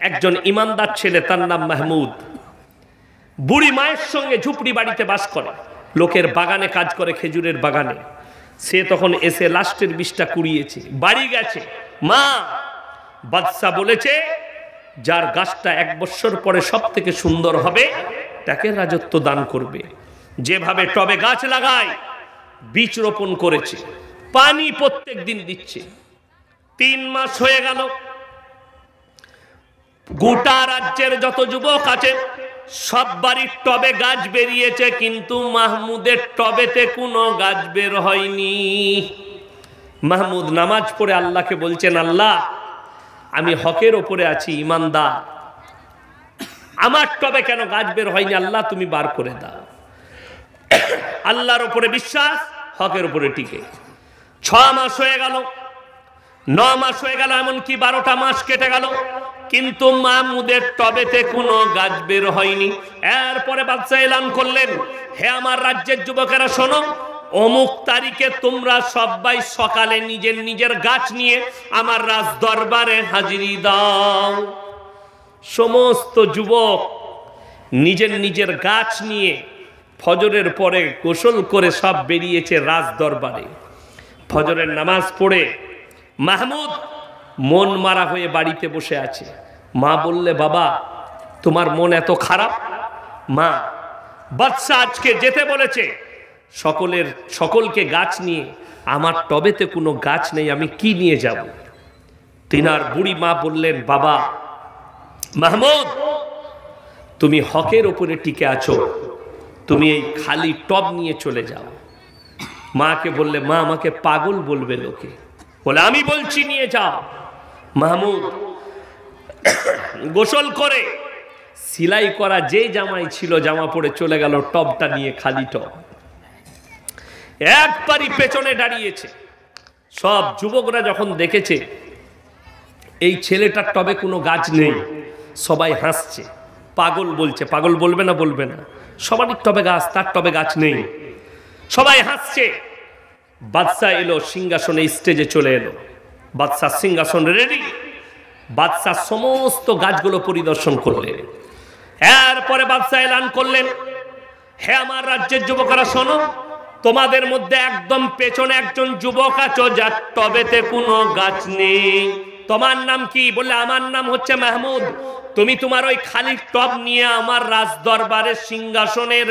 একজন ইমানদার ছেলে, তার নাম মাহমুদ, বুড়ি মায়ের সঙ্গে ঝুপড়ি বাড়িতে বাস করে, লোকের বাগানে কাজ করে, খেজুরের বাগানে। সে তখন এসে লাস্টের বীজটা কুড়িয়েছে, বাড়ি গেছে। মা, বাদশা বলেছে যার গাছটা ১ বছর পরে সব থেকে সুন্দর হবে, তাকে রাজত্ব দান করবে। যেভাবে টবে গাছ লাগায়, বীজ রোপণ করেছে, পানি প্রত্যেক দিন দিচ্ছে। ৩ মাস হয়ে গেল। গোটা রাজ্যের যত যুবক আছে, সব বাড়ির টবে গাছ বেরিয়েছে, কিন্তু মাহমুদের টবেতে কোনো গাছ বের হয়নি। মাহমুদ নামাজ পড়ে আল্লাহকে বলছেন, আল্লাহ, আমি হকের ওপরে আছি, ইমানদার, আমার টবে কেন গাছ বের হয়নি? আল্লাহ তুমি বার করে দাও। আল্লাহর ওপরে বিশ্বাস, হকের ওপরে টিকে। ৬ মাস হয়ে গেল, ৯ মাস হয়ে গেল, এমনকি ১২টা মাস কেটে গেল, কিন্তু মাহমুদের টবেতে কোনো গাছ বের হয়নি। এরপরে বাদশা এলান করলেন, হে আমার রাজ্যের যুবকেরা শোনো, অমুক তারিখে তোমরা সবাই সকালে নিজের নিজের গাছ নিয়ে আমার রাজ দরবারে হাজিরি দাও। সমস্ত যুবক নিজের নিজের গাছ নিয়ে ফজরের পরে গোসল করে সব বেরিয়েছে রাজ দরবারে। ফজরের নামাজ পড়ে মাহমুদ মন মারা হয়ে বাড়িতে বসে আছে। মা বললে, বাবা, তোমার মন এত খারাপ? মা, বাদশা আজকে যেতে বলেছে, সকলকে গাছ নিয়ে, আমার টবেতে কোনো গাছ নেই, আমি কি নিয়ে যাব? তিনার বুড়ি মা বললেন, বাবা মাহমুদ, তুমি হকের ওপরে টিকে আছো, তুমি এই খালি টব নিয়ে চলে যাও। মাকে বললে, মা, আমাকে পাগল বলবে লোকে। বলে, আমি বলছি নিয়ে যাও। মাহমুদ গোসল করে সিলাই করা যে জামাই ছিল, জামা পরে চলে গেল টবটা নিয়ে, খালি টব। একবারই পেছনে দাঁড়িয়েছে। সব যুবকরা যখন দেখেছে এই ছেলেটার টবে কোনো গাছ নেই, সবাই হাসছে, পাগল বলছে। পাগল বলবে না? বলবে না। সবারই টবে গাছ, তার টবে গাছ নেই, সবাই হাসছে। বাদশা এলো, সিংহাসনে স্টেজে চলে এলো। বাদশা সিংহাসন রেডি, বাদশাহ সমস্ত গাছগুলো পরিদর্শন করলেন। এরপরে বাদশাহ এলান করলেন, হে আমার রাজ্যের যুবকরা শোনো, তোমাদের মধ্যে একদম পেছনে একজন যুবক আছো যার টবেতে কোনো গাছ নেই। তোমার নাম কি? বললে আমার নাম হচ্ছে মাহমুদ। তুমি তোমার ওই খালি টব নিয়ে আমার রাজ দরবারের সিংহাসনের